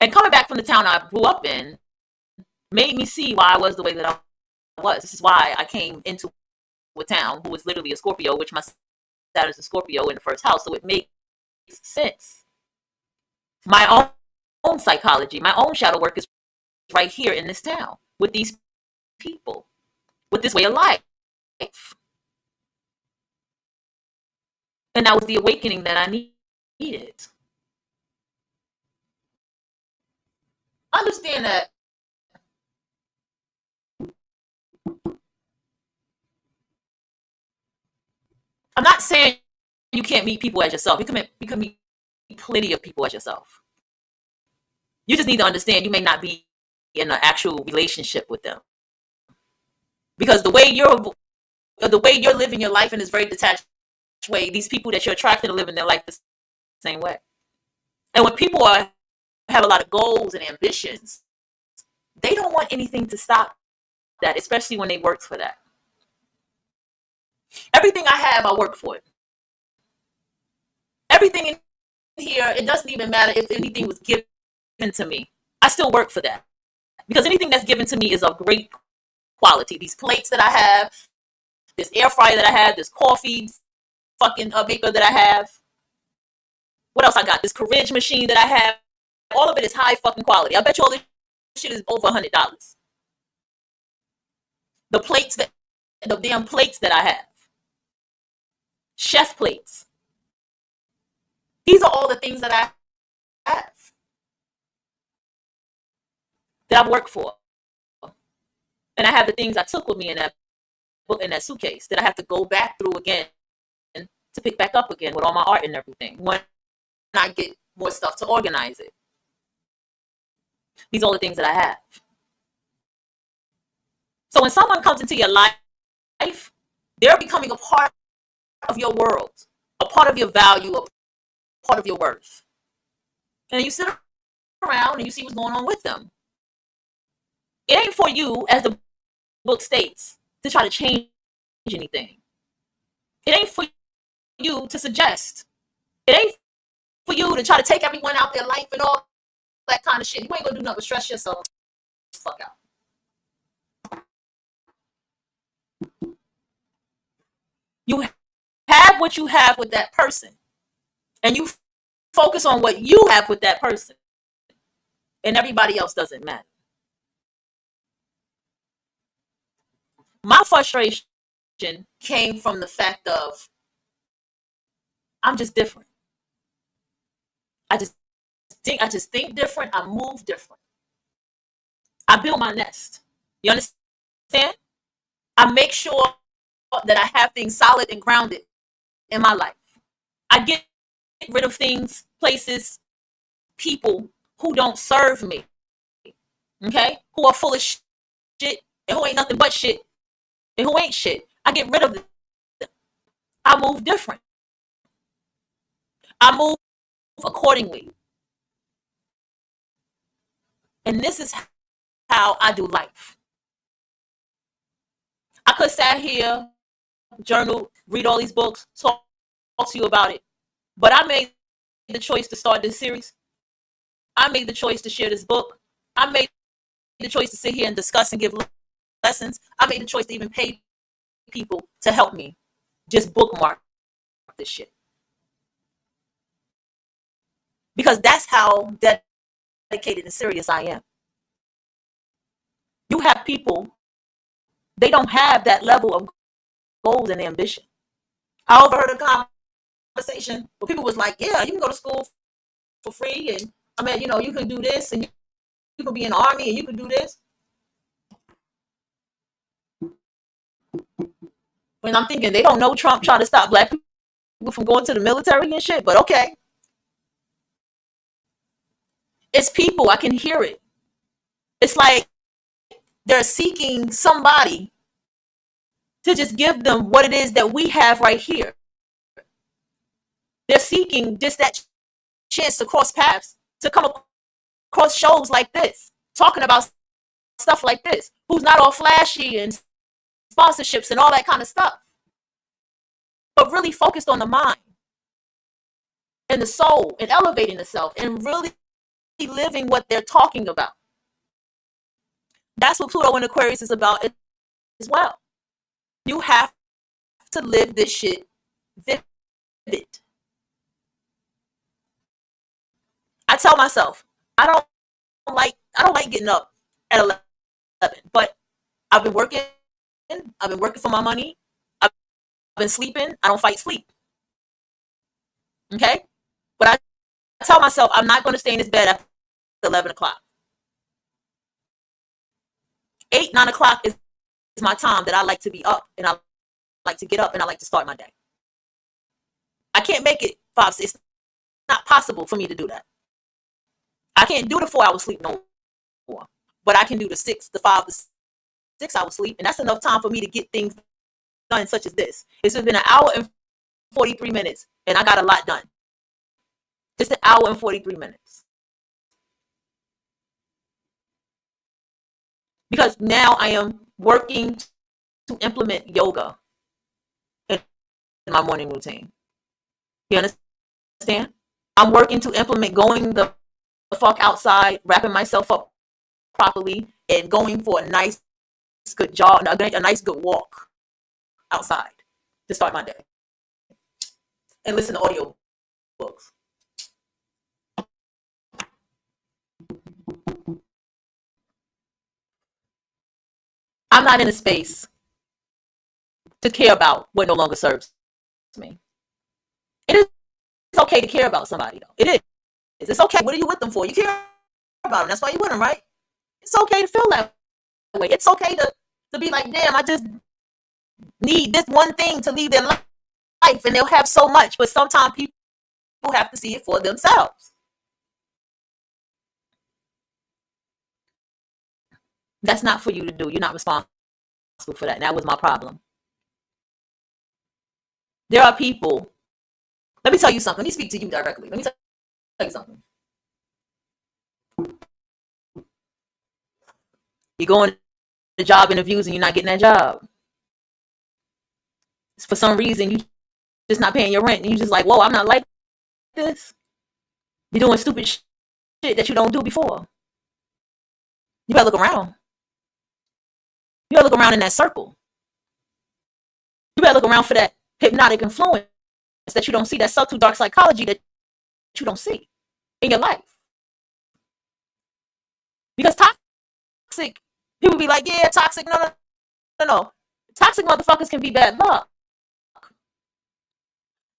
And coming back from the town I grew up in made me see why I was the way that I was. This is why I came into a town who was literally a Scorpio, which my Saturn is a Scorpio in the first house, so it makes sense. My own psychology, my own shadow work is right here in this town with these people, with this way of life. And that was the awakening that I needed. Understand that I'm not saying you can't meet people as yourself. You can meet plenty of people as yourself. You just need to understand you may not be in an actual relationship with them. Because the way you're living your life in this very detached way, these people that you're attracted to live in their life the same way. And when people have a lot of goals and ambitions, they don't want anything to stop that, especially when they work for that. Everything I have, I work for it. Everything in here, it doesn't even matter if anything was given to me. I still work for that. Because anything that's given to me is of great quality. These plates that I have, this air fryer that I have, this coffee fucking maker that I have. What else I got? This Courage machine that I have. All of it is high fucking quality. I bet you all this shit is over $100. The damn plates that I have. Chef plates. These are all the things that I have. That I've worked for. And I have the things I took with me in that suitcase that I have to go back through again to pick back up again with all my art and everything when I get more stuff to organize it. These are all the things that I have. So when someone comes into your life, they're becoming a part of your world, a part of your value, a part of your worth. And you sit around down and you see what's going on with them. It ain't for you, as the book states, to try to change anything. It ain't for you to suggest. It ain't for you to try to take everyone out their life and all that kind of shit. You ain't gonna do nothing but stress yourself the fuck out. You have what you have with that person, and you focus on what you have with that person, and everybody else doesn't matter. My frustration came from the fact of I'm just different. I just think different. I move different. I build my nest. You understand? I make sure that I have things solid and grounded in my life. I get rid of things, places, people who don't serve me. Okay? Who are full of shit and who ain't nothing but shit and who ain't shit. I get rid of them. I move different. I move accordingly. And this is how I do life. I could sat here, journal, read all these books, talk to you about it. But I made the choice to start this series. I made the choice to share this book. I made the choice to sit here and discuss and give lessons. I made the choice to even pay people to help me just bookmark this shit. Because that's how dedicated and serious I am. You have people, they don't have that level of goals and ambition. I overheard a conversation where people was like, yeah, you can go to school for free, and I mean, you know, you can do this, and you can be in the army, and you can do this. When I'm thinking, they don't know Trump trying to stop black people from going to the military and shit, but okay. It's people, I can hear it. It's like they're seeking somebody to just give them what it is that we have right here. They're seeking just that chance to cross paths, to come across shows like this, talking about stuff like this, who's not all flashy and sponsorships and all that kind of stuff, but really focused on the mind and the soul and elevating the self and really living what they're talking about. That's what Pluto in Aquarius is about as well. You have to live this shit vivid. I tell myself, I don't like getting up at 11, but I've been working for my money. I've been sleeping. I don't fight sleep. Okay? But I tell myself I'm not going to stay in this bed after 11 o'clock. 8, 9 o'clock is my time that I like to be up, and I like to get up, and I like to start my day. I can't make it 5, 6. It's not possible for me to do that. I can't do the 4 hour sleep no more, but I can do the 5 to 6 hour sleep, and that's enough time for me to get things done, such as this. It's been an hour and 43 minutes, and I got a lot done. Just an hour and 43 minutes. Because now I am working to implement yoga in my morning routine. You understand? I'm working to implement going the fuck outside, wrapping myself up properly, and going for a nice good jog, a nice good walk outside to start my day. And listen to audio books. I'm not in a space to care about what no longer serves me. It is okay to care about somebody, though. It is. It's okay. What are you with them for? You care about them. That's why you're with them, right? It's okay to feel that way. It's okay to be like, damn, I just need this one thing to lead their life, and they'll have so much. But sometimes people have to see it for themselves. That's not for you to do. You're not responsible for that. And that was my problem. There are people. Let me tell you something. Let me speak to you directly. Let me tell you something. You're going to job interviews and you're not getting that job. For some reason, you just not paying your rent. And you just like, whoa, I'm not like this. You're doing stupid shit that you don't do before. You better look around. You better look around in that circle. You better look around for that hypnotic influence that you don't see, that subtle dark psychology that you don't see in your life. Because toxic, people be like, yeah, toxic. No. Toxic motherfuckers can be bad luck.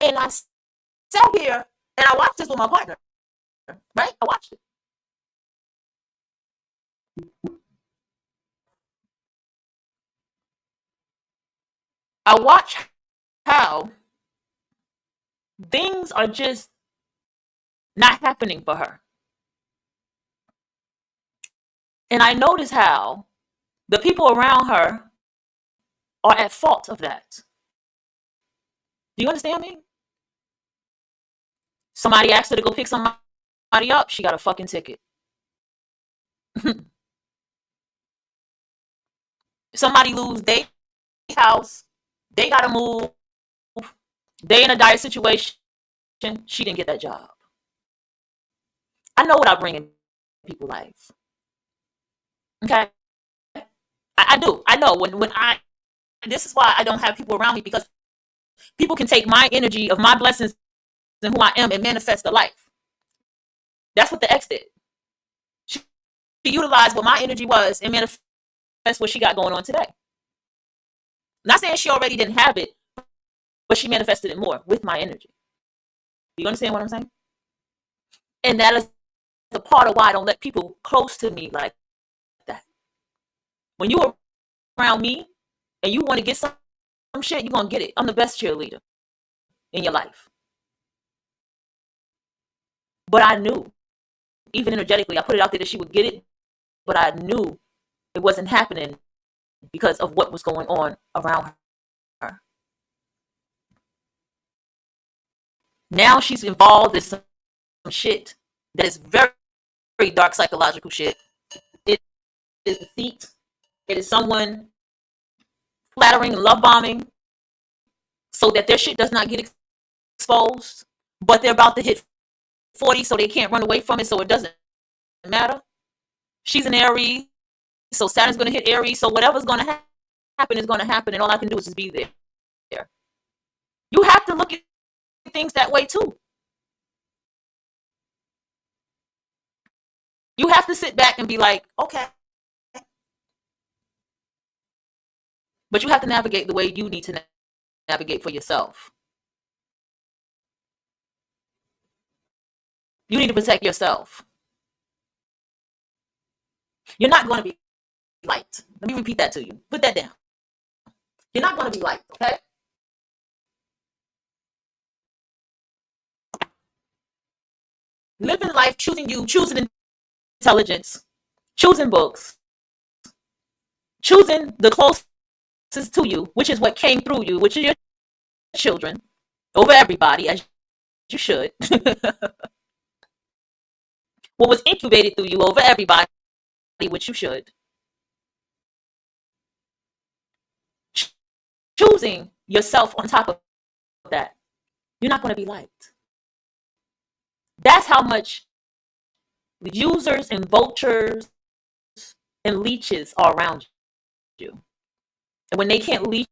And I sat here and I watched this with my partner. Right? I watched it. I watch how things are just not happening for her. And I notice how the people around her are at fault of that. Do you understand me? Somebody asked her to go pick somebody up. She got a fucking ticket. Somebody lose their house. They got to move. They in a dire situation. She didn't get that job. I know what I bring in people's life. Okay? I do. I know this is why I don't have people around me, because people can take my energy of my blessings and who I am and manifest the life. That's what the ex did. She utilized what my energy was and manifest what she got going on today. Not saying she already didn't have it, but she manifested it more with my energy. Do you understand what I'm saying? And that is the part of why I don't let people close to me like that. When you are around me and you want to get some shit, you're going to get it. I'm the best cheerleader in your life. But I knew, even energetically, I put it out there that she would get it, but I knew it wasn't happening because of what was going on around her. Now she's involved in some shit that is very, very dark psychological shit. It is deceit. It is someone flattering and love bombing so that their shit does not get exposed, but they're about to hit 40, so they can't run away from it, so it doesn't matter. She's an Aries, so Saturn's going to hit Aries, so whatever's going to happen is going to happen, and all I can do is just be there. You have to look at things that way too. You have to sit back and be like, okay. But you have to navigate the way you need to navigate for yourself. You need to protect yourself. You're not going to be liked. Let me repeat that to you. Put that down. You're not going to be liked, okay? Living life, choosing you, choosing intelligence, choosing books, choosing the closest to you, which is what came through you, which is your children, over everybody, as you should. What was incubated through you over everybody, which you should. Choosing yourself on top of that, you're not going to be liked. That's how much users and vultures and leeches are around you. And when they can't leech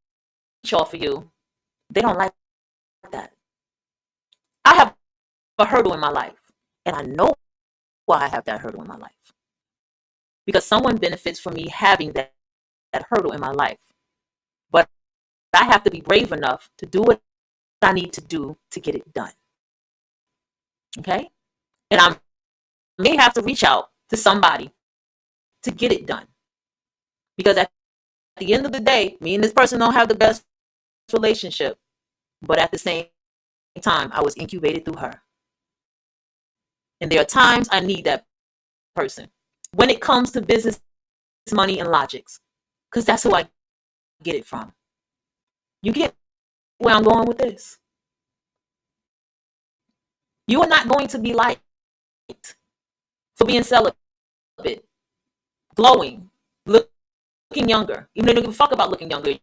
off of you, they don't like that. I have a hurdle in my life, and I know why I have that hurdle in my life. Because someone benefits from me having that hurdle in my life. But I have to be brave enough to do what I need to do to get it done. Okay? And I may have to reach out to somebody to get it done. Because at the end of the day, me and this person don't have the best relationship. But at the same time, I was incubated through her. And there are times I need that person when it comes to business, money, and logics. Because that's who I get it from. You get where I'm going with this? You are not going to be liked for being celibate, glowing, looking looking younger, even though you don't give a fuck about looking younger.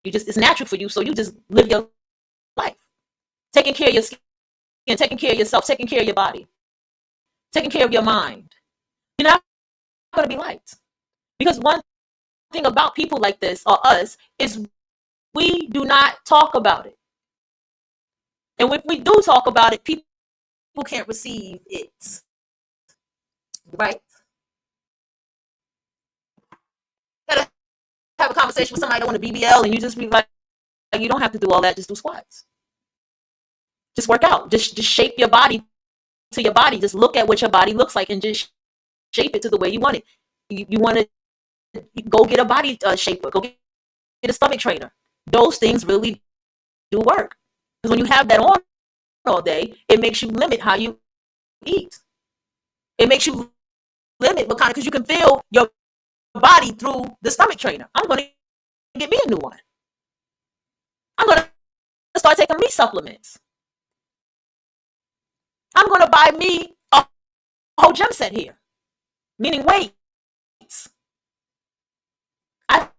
It's natural for you, so you just live your life. Taking care of your skin, taking care of yourself, taking care of your body, taking care of your mind. You're not going to be liked. Because one thing about people like this, or us, is we do not talk about it. And if we do talk about it, people can't receive it. Right? You gotta have a conversation with somebody on a BBL and you just be like, you don't have to do all that, just do squats. Just work out. Just shape your body to your body. Just look at what your body looks like and just shape it to the way you want it. You want to go get a body shaper. Go get a stomach trainer. Those things really do work. Because when you have that on all day, it makes you limit how you eat. It makes you limit what kind, because you can feel your body through the stomach trainer. I'm going to get me a new one. I'm going to start taking me supplements. I'm going to buy me a whole gym set here, meaning weights. I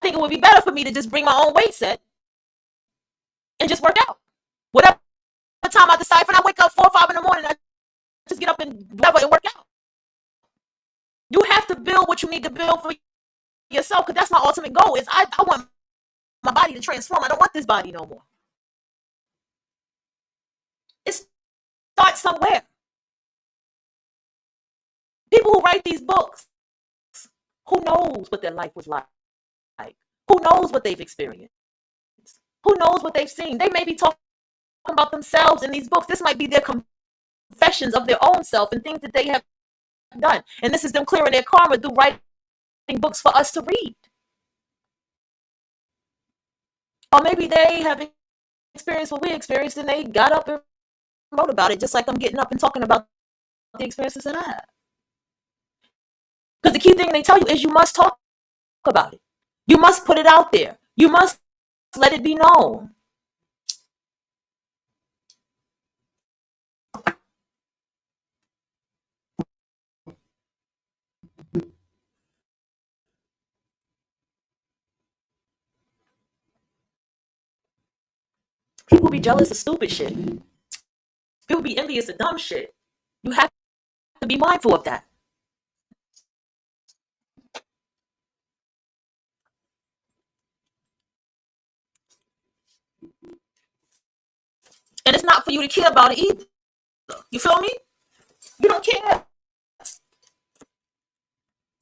think it would be better for me to just bring my own weight set and just work out. Whatever time I decide, when I wake up 4 or 5 in the morning, I just get up and whatever and work out. You have to build what you need to build for yourself, because that's my ultimate goal. Is I want my body to transform. I don't want this body no more. It starts somewhere. People who write these books, who knows what their life was like? Who knows what they've experienced? Who knows what they've seen? They may be talking about themselves in these books. This might be their confessions of their own self and things that they have done. And this is them clearing their karma through writing books for us to read. Or maybe they have experienced what we experienced and they got up and wrote about it, just like I'm getting up and talking about the experiences that I had. Because the key thing they tell you is you must talk about it. You must put it out there. You must let it be known. People be jealous of stupid shit. People be envious of dumb shit. You have to be mindful of that. And it's not for you to care about it either. You feel me? You don't care.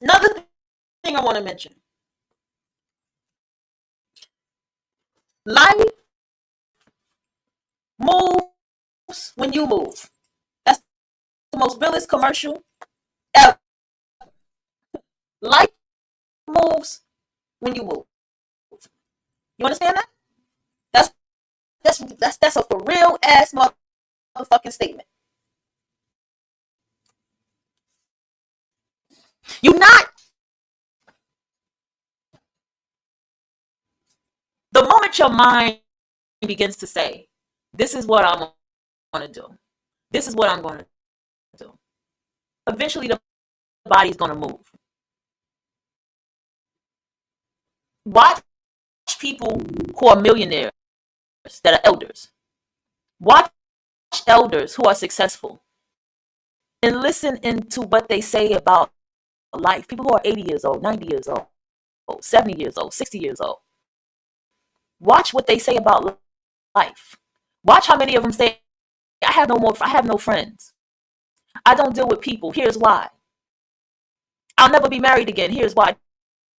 Another thing I want to mention. Life moves when you move. That's the most realest commercial ever. Life moves when you move. You understand that? That's a for real ass motherfucking statement. You not. The moment your mind begins to say, this is what I'm going to do. This is what I'm going to do. Eventually the body's going to move. Watch people who are millionaires that are elders. Watch elders who are successful and listen into what they say about life. People who are 80 years old, 90 years old, 70 years old, 60 years old. Watch what they say about life. Watch how many of them say, I have no friends. I don't deal with people. Here's why. I'll never be married again. Here's why.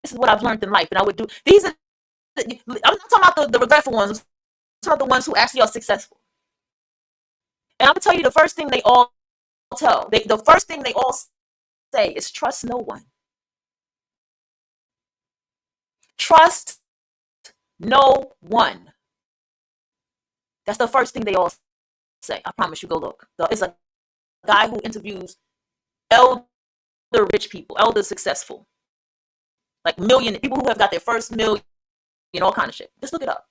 This is what I've learned in life. And I would do. I'm not talking about the regretful ones. I'm talking about the ones who actually are successful. And I'm going to tell you the first thing they all the first thing they all say is trust no one. Trust no one. That's the first thing they all say. I promise you, go look. It's a guy who interviews elder rich people, elder successful, like million people who have got their first million, all kind of shit. Just look it up.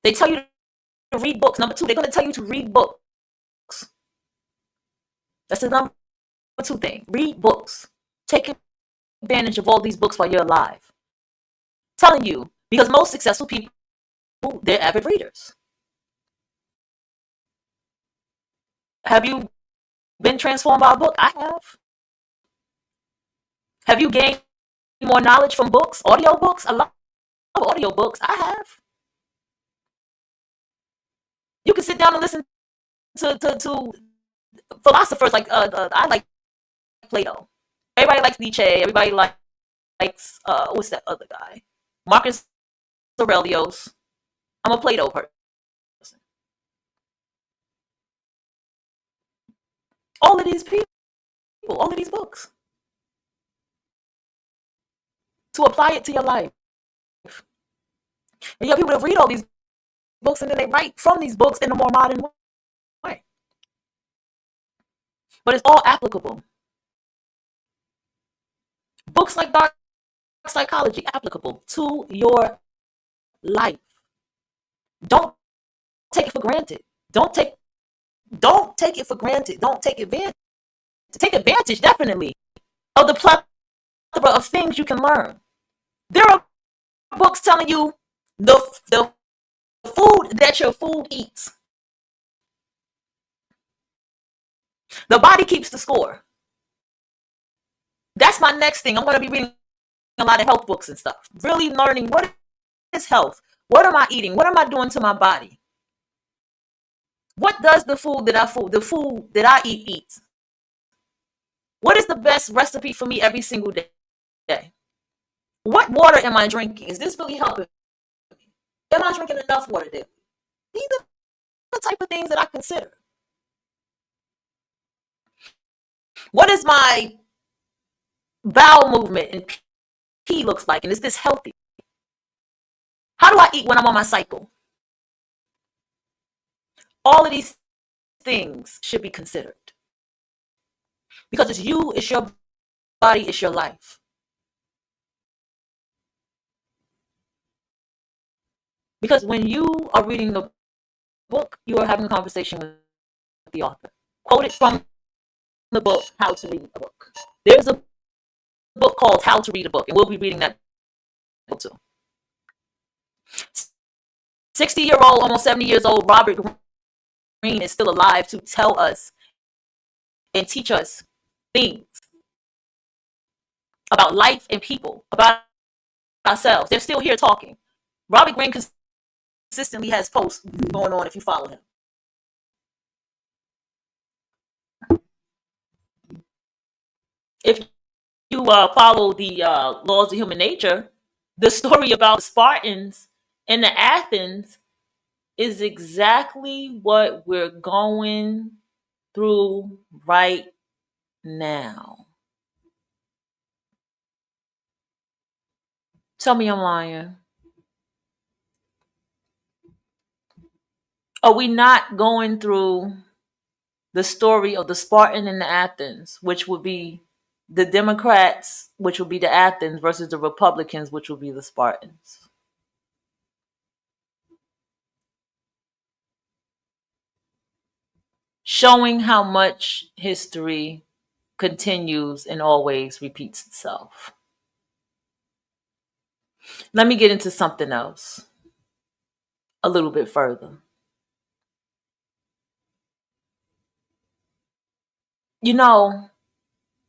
They tell you to read books. Number 2, they're going to tell you to read books. That's the number 2 thing. Read books. Take advantage of all these books while you're alive. Telling you, because most successful people, they're avid readers. Have you been transformed by a book? I have. Have you gained more knowledge from books, audio books? I love audio books. I have. You can sit down and listen to philosophers like I like Plato. Everybody likes Nietzsche. Everybody likes what's that other guy? Marcus Aurelius. I'm a Plato person. All of these people, all of these books. To apply it to your life. And you have people that read all these books and then they write from these books in a more modern way. But it's all applicable. Books like Dark Psychology, applicable to your life. Don't take it for granted. Don't take it for granted. Don't take advantage. Take advantage, definitely, of the plethora of things you can learn. There are books telling you the food that your food eats. The body keeps the score. That's my next thing. I'm going to be reading a lot of health books and stuff. Really learning what is health. What am I eating? What am I doing to my body? What does the food that I eat eat? What is the best recipe for me every single day? What water am I drinking? Is this really helping me? Am I drinking enough water daily? These are the type of things that I consider. What is my bowel movement and pee looks like? And is this healthy? How do I eat when I'm on my cycle? All of these things should be considered. Because it's you, it's your body, it's your life. Because when you are reading the book, you are having a conversation with the author. Quoted from the book, How to Read a Book. There's a book called How to Read a Book, and we'll be reading that book too. 60-year-old, almost 70 years old, Robert Greene is still alive to tell us and teach us things about life and people, about ourselves. They're still here talking. Robert Greene consistently has posts going on if you follow him. If you follow the laws of human nature, the story about the Spartans and the Athens is exactly what we're going through right now. Tell me I'm lying. Are we not going through the story of the Spartan and the Athens, which would be the Democrats, which would be the Athens, versus the Republicans, which would be the Spartans? Showing how much history continues and always repeats itself. Let me get into something else a little bit further. You know,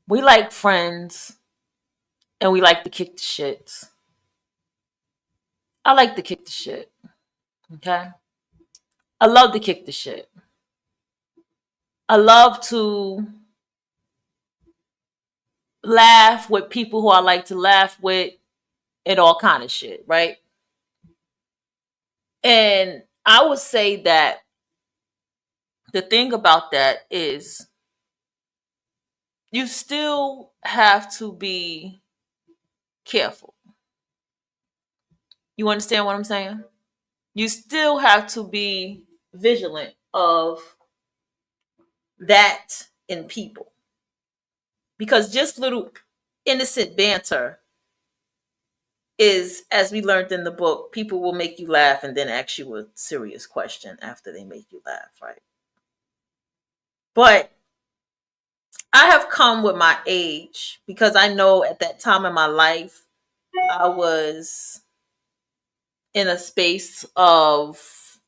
we like Friends and we like to kick the shits. I like to kick the shit. Okay? I love to kick the shit. I love to laugh with people who I like to laugh with and all kind of shit, right? And I would say that the thing about that is you still have to be careful. You understand what I'm saying? You still have to be vigilant of that in people. Because just little innocent banter is, as we learned in the book, people will make you laugh and then ask you a serious question after they make you laugh, right? But I have come with my age, because I know at that time in my life, I was in a space of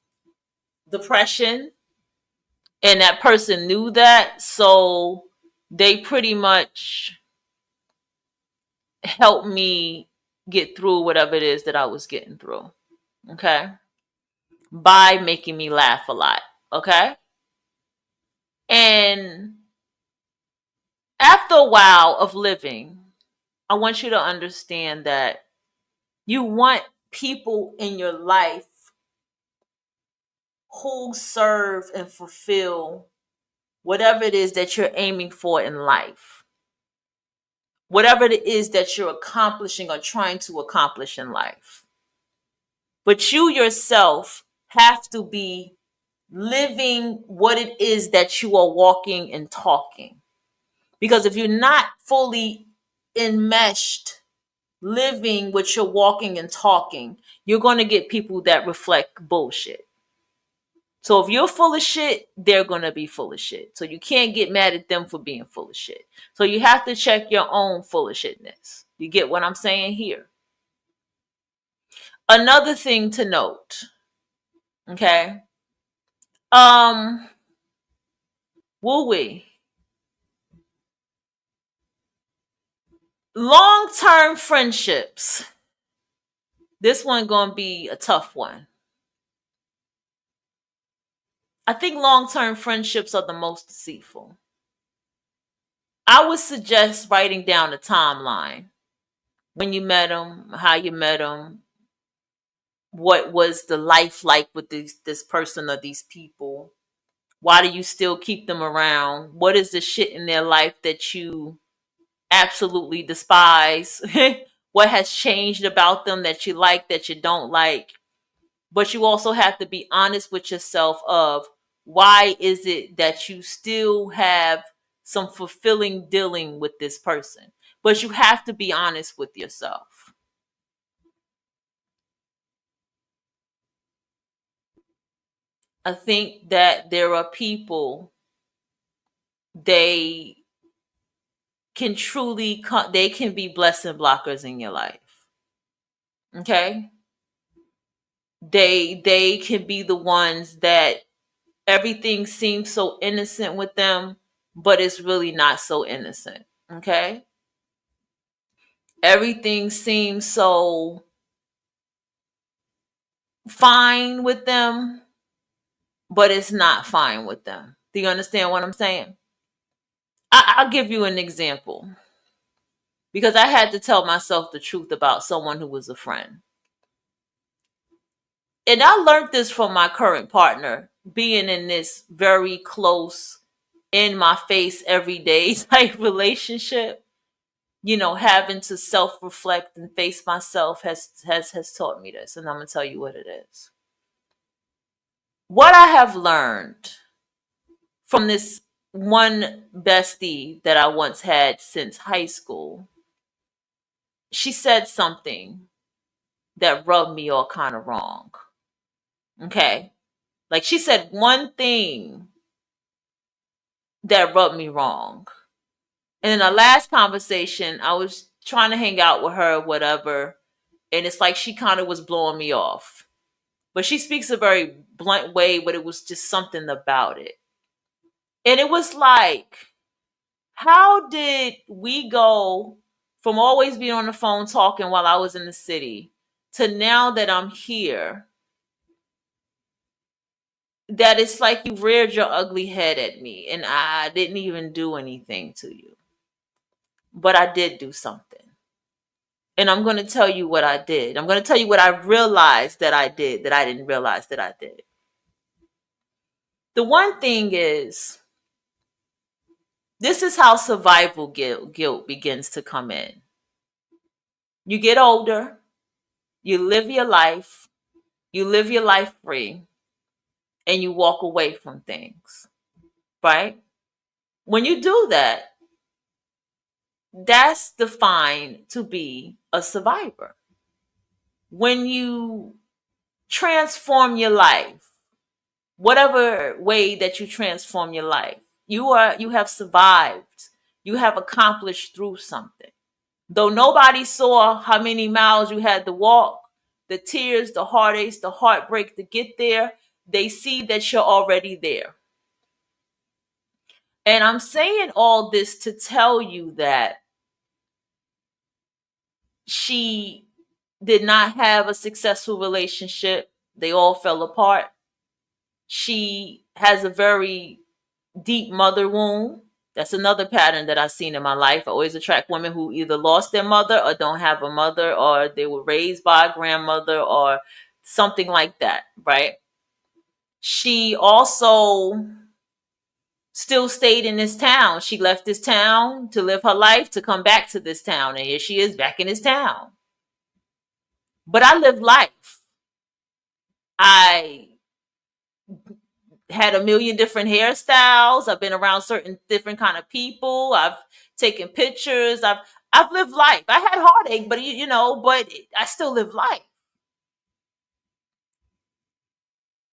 depression, and that person knew that. So they pretty much helped me get through whatever it is that I was getting through. Okay. By making me laugh a lot. Okay. And after a while of living, I want you to understand that you want people in your life who serve and fulfill whatever it is that you're aiming for in life, whatever it is that you're accomplishing or trying to accomplish in life. But you yourself have to be living what it is that you are walking and talking. Because if you're not fully enmeshed, living what you're walking and talking, you're going to get people that reflect bullshit. So if you're full of shit, they're going to be full of shit. So you can't get mad at them for being full of shit. So you have to check your own full of shitness. You get what I'm saying here? Another thing to note, okay? Woo-wee. Long-term friendships. This one going to be a tough one. I think long-term friendships are the most deceitful. I would suggest writing down a timeline. When you met them, how you met them, what was the life like with this person or these people? Why do you still keep them around? What is the shit in their life that you absolutely despise? What has changed about them that you like, that you don't like? But you also have to be honest with yourself of why is it that you still have some fulfilling dealing with this person. But you have to be honest with yourself. I think that there are people, they can truly, they can be blessing blockers in your life. Okay? They can be the ones that everything seems so innocent with them, but it's really not so innocent. Okay? Everything seems so fine with them, but it's not fine with them. Do you understand what I'm saying? I'll give you an example, because I had to tell myself the truth about someone who was a friend. And I learned this from my current partner, being in this very close, in my face every day type relationship. You know, having to self-reflect and face myself has taught me this, and I'm gonna tell you what it is. What I have learned from this one bestie that I once had since high school, she said something that rubbed me all kind of wrong. Okay? Like, she said one thing that rubbed me wrong. And in our last conversation, I was trying to hang out with her, whatever, and it's like she kind of was blowing me off. But she speaks a very blunt way, but it was just something about it. And it was like, how did we go from always being on the phone talking while I was in the city to now that I'm here, that it's like you reared your ugly head at me and I didn't even do anything to you. But I did do something. And I'm going to tell you what I did. I'm going to tell you what I realized that I did, that I didn't realize that I did. The one thing is, this is how survival guilt begins to come in. You get older, you live your life free, and you walk away from things, right? When you do that, that's defined to be a survivor. When you transform your life, whatever way that you transform your life, you have survived you have accomplished through something. Though nobody saw how many miles you had to walk, the tears, the heartaches, the heartbreak to get there, they see that you're already there. And I'm saying all this to tell you that she did not have a successful relationship. They all fell apart. She has a very deep mother wound. That's another pattern that I've seen in my life. I always attract women who either lost their mother or don't have a mother, or they were raised by a grandmother or something like that, right? She also still stayed in this town. She left this town to live her life, to come back to this town. And here she is back in this town. But I lived life. I had a million different hairstyles. I've been around certain different kind of people. I've taken pictures. I've lived life. I had heartache, but but I still live life.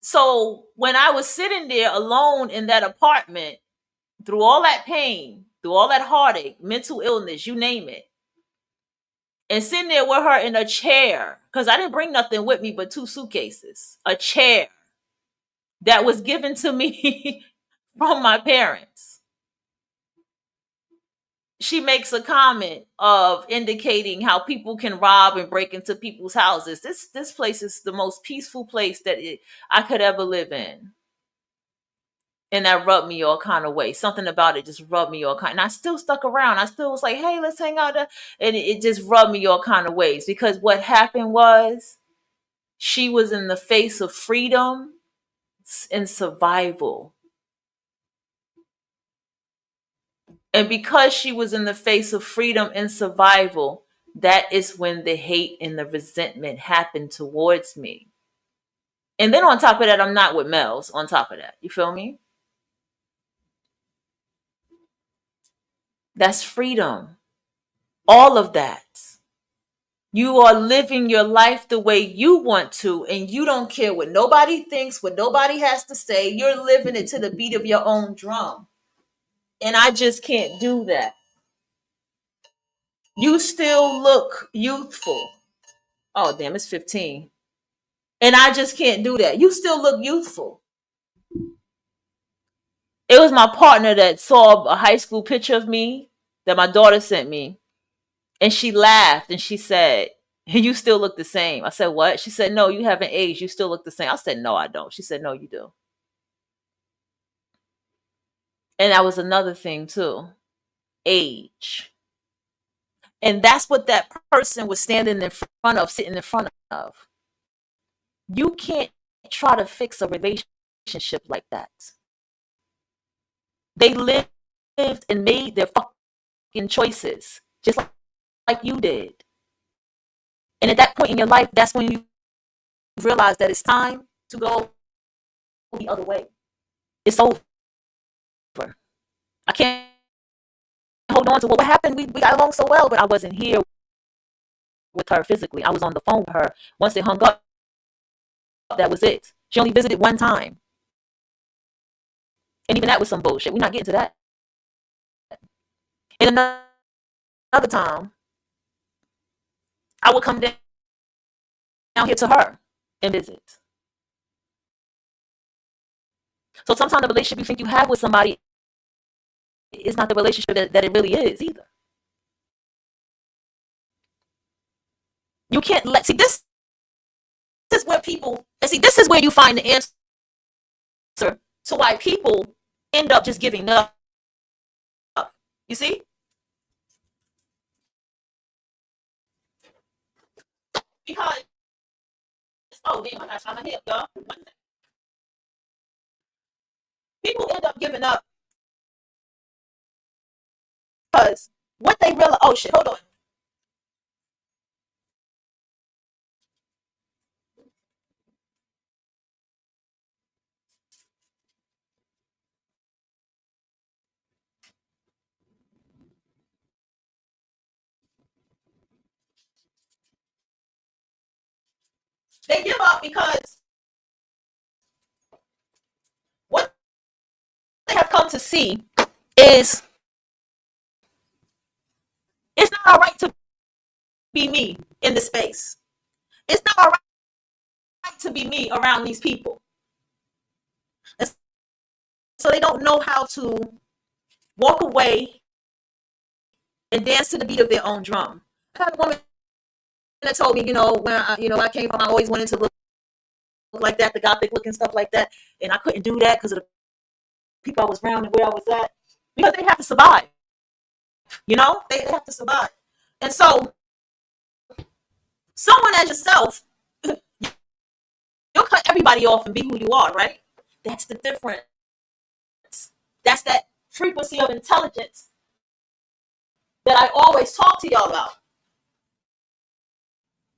So when I was sitting there alone in that apartment, through all that pain, through all that heartache, mental illness, you name it, and sitting there with her in a chair, because I didn't bring nothing with me but 2 suitcases, a chair that was given to me from my parents. She makes a comment of indicating how people can rob and break into people's houses. This place is the most peaceful place that I could ever live in. And that rubbed me all kind of way. Something about it just rubbed me all kind. And I still stuck around. I still was like, hey, let's hang out. And it just rubbed me all kind of ways. Because what happened was she was in the face of freedom and survival. And because she was in the face of freedom and survival, that is when the hate and the resentment happened towards me. And then on top of that, I'm not with males on top of that. You feel me? That's freedom. All of that. You are living your life the way you want to, and you don't care what nobody thinks, what nobody has to say. You're living it to the beat of your own drum. And I just can't do that. You still look youthful. Oh, damn, it's 15. And I just can't do that. You still look youthful. It was my partner that saw a high school picture of me that my daughter sent me. And she laughed and she said, you still look the same. I said, what? She said, no, you haven't aged. You still look the same. I said, no, I don't. She said, no, you do. And that was another thing too. Age. And that's what that person was standing in front of, sitting in front of. You can't try to fix a relationship like that. They lived and made their fucking choices, just like you did. And at that point in your life, that's when you realize that it's time to go the other way. It's over. I can't hold on to what happened. We got along so well, but I wasn't here with her physically. I was on the phone with her. Once it hung up, that was it. She only visited one time. And even that was some bullshit. We're not getting to that. And another time, I would come down here to her and visit. So sometimes the relationship you think you have with somebody is not the relationship that it really is either. You can't this is where people, and see, this is where you find the answer to why people end up just giving up. You see? Because, oh damn, I gotta try my hip, y'all. People end up giving up because what they realize, oh shit, hold on. They give up because what they have come to see is not all right to be me in this space. It's not all right to be me around these people. And so they don't know how to walk away and dance to the beat of their own drum. I had a woman that told me, when I came from, I always wanted to look like that, the gothic look and stuff like that, and I couldn't do that because of the people I was around and where I was at, because they have to survive. They have to survive. And so someone as yourself, you'll cut everybody off and be who you are, right? That's the difference. That's that frequency of intelligence that I always talk to y'all about,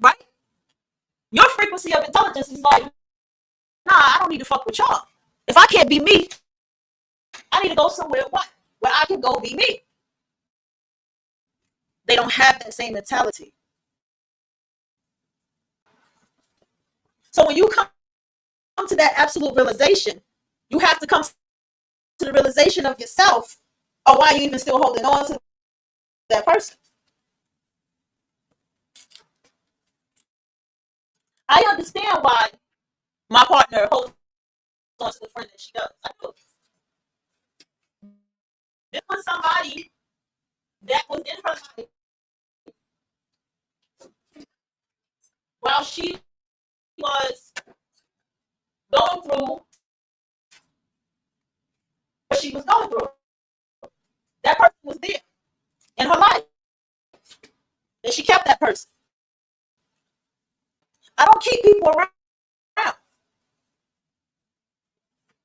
right? Your frequency of intelligence is like, nah, I don't need to fuck with y'all. If I can't be me, I need to go somewhere where I can go be me. They don't have that same mentality. So when you come to that absolute realization, you have to come to the realization of yourself, or why are you even still holding on to that person. I understand why my partner holds on to the friend that she does. I do. This was somebody that was in her life while she was going through what she was going through. That person was there in her life, and she kept that person. I don't keep people around.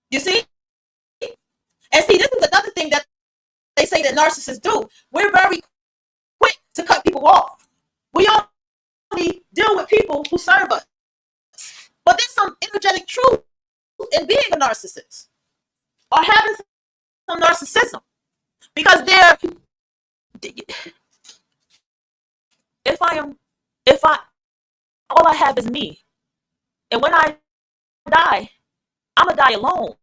You see? And see, this is another thing that they say that narcissists do. We're very quick to cut people off. We only deal with people who serve us. But there's some energetic truth in being a narcissist or having some narcissism. Because all I have is me. And when I die, I'm going to die alone.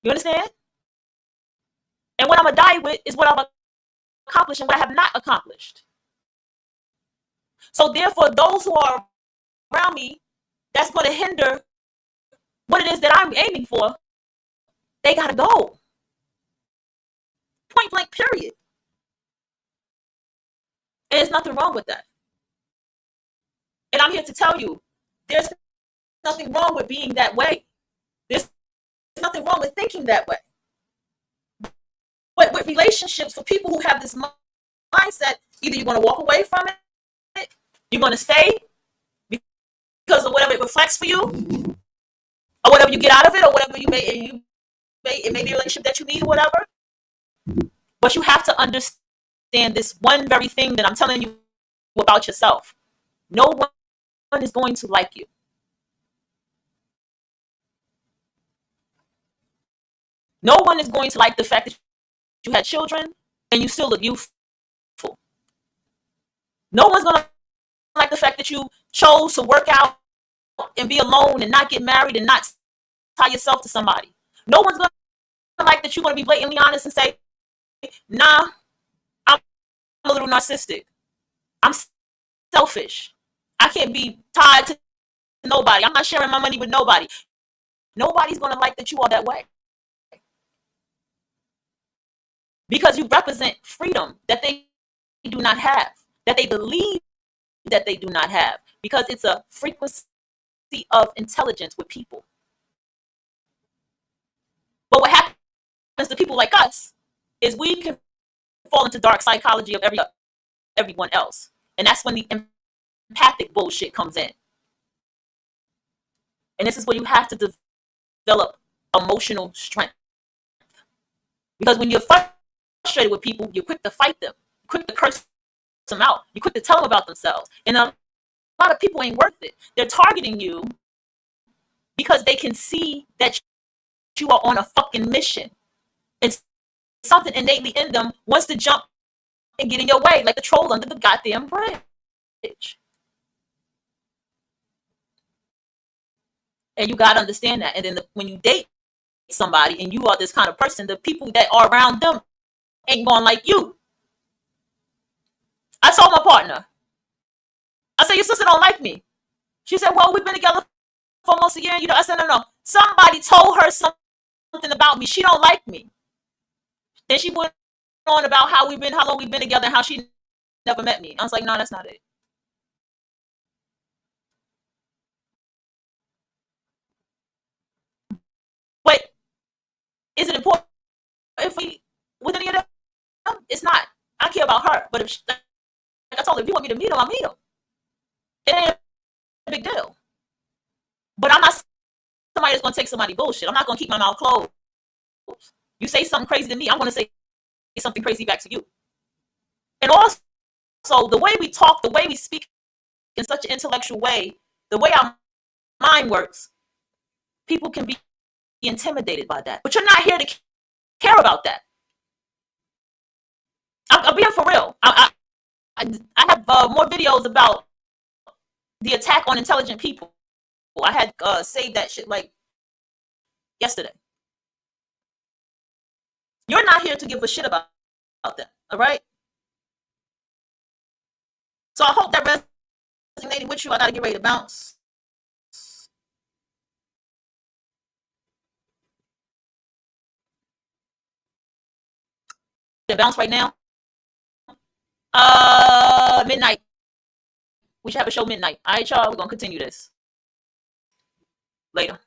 You understand? And what I'm going to die with is what I've accomplished and what I have not accomplished. So therefore, those who are around me, that's going to hinder what it is that I'm aiming for, they got to go. Point blank, period. And there's nothing wrong with that. And I'm here to tell you, there's nothing wrong with being that way. There's nothing wrong with thinking that way. But with relationships, for people who have this mindset, either you're going to walk away from it, you're going to stay because of whatever it reflects for you, or whatever you get out of it, or whatever it may be a relationship that you need or whatever. But you have to understand this one very thing that I'm telling you about yourself. No one is going to like you. No one is going to like the fact that you had children and you still look youthful. No one's going to like the fact that you chose to work out and be alone and not get married and not tie yourself to somebody. No one's going to like that you're going to be blatantly honest and say, nah, I'm a little narcissistic. I'm selfish. I can't be tied to nobody. I'm not sharing my money with nobody. Nobody's going to like that you are that way. Because you represent freedom that they do not have, that they believe that they do not have, because it's a frequency of intelligence with people. But what happens to people like us is we can fall into dark psychology of everyone else. And that's when the empathic bullshit comes in. And this is where you have to develop emotional strength. Because when you're frustrated with people, you're quick to fight them, quick to curse them out, you're quick to tell them about themselves. And a lot of people ain't worth it. They're targeting you because they can see that you are on a fucking mission. And something innately in them wants to jump and get in your way, like the troll under the goddamn bridge. And you got to understand that. And then when you date somebody and you are this kind of person, the people that are around them ain't going like you. I told my partner, I said, your sister don't like me. She said, well, we've been together for almost a year. I said, no. Somebody told her something about me. She don't like me. Then she went on about how long we've been together and how she never met me. I was like, no, that's not it. Wait, is it important if we with any of them? It's not. I care about her. But if like I told her, if you want me to meet him, I'll meet him. It ain't a big deal. But I'm not somebody that's gonna take somebody bullshit. I'm not gonna keep my mouth closed. You say something crazy to me, I'm gonna say something crazy back to you. And also the way we talk, the way we speak in such an intellectual way, the way our mind works, people can be intimidated by that. But you're not here to care about that. I'm being for real. I have more videos about the attack on intelligent people. I had saved that shit like yesterday. You're not here to give a shit about them, all right? So I hope that resonated with you. I gotta get ready to bounce. To bounce right now. Midnight. We should have a show midnight. All right, y'all. We're gonna continue this later.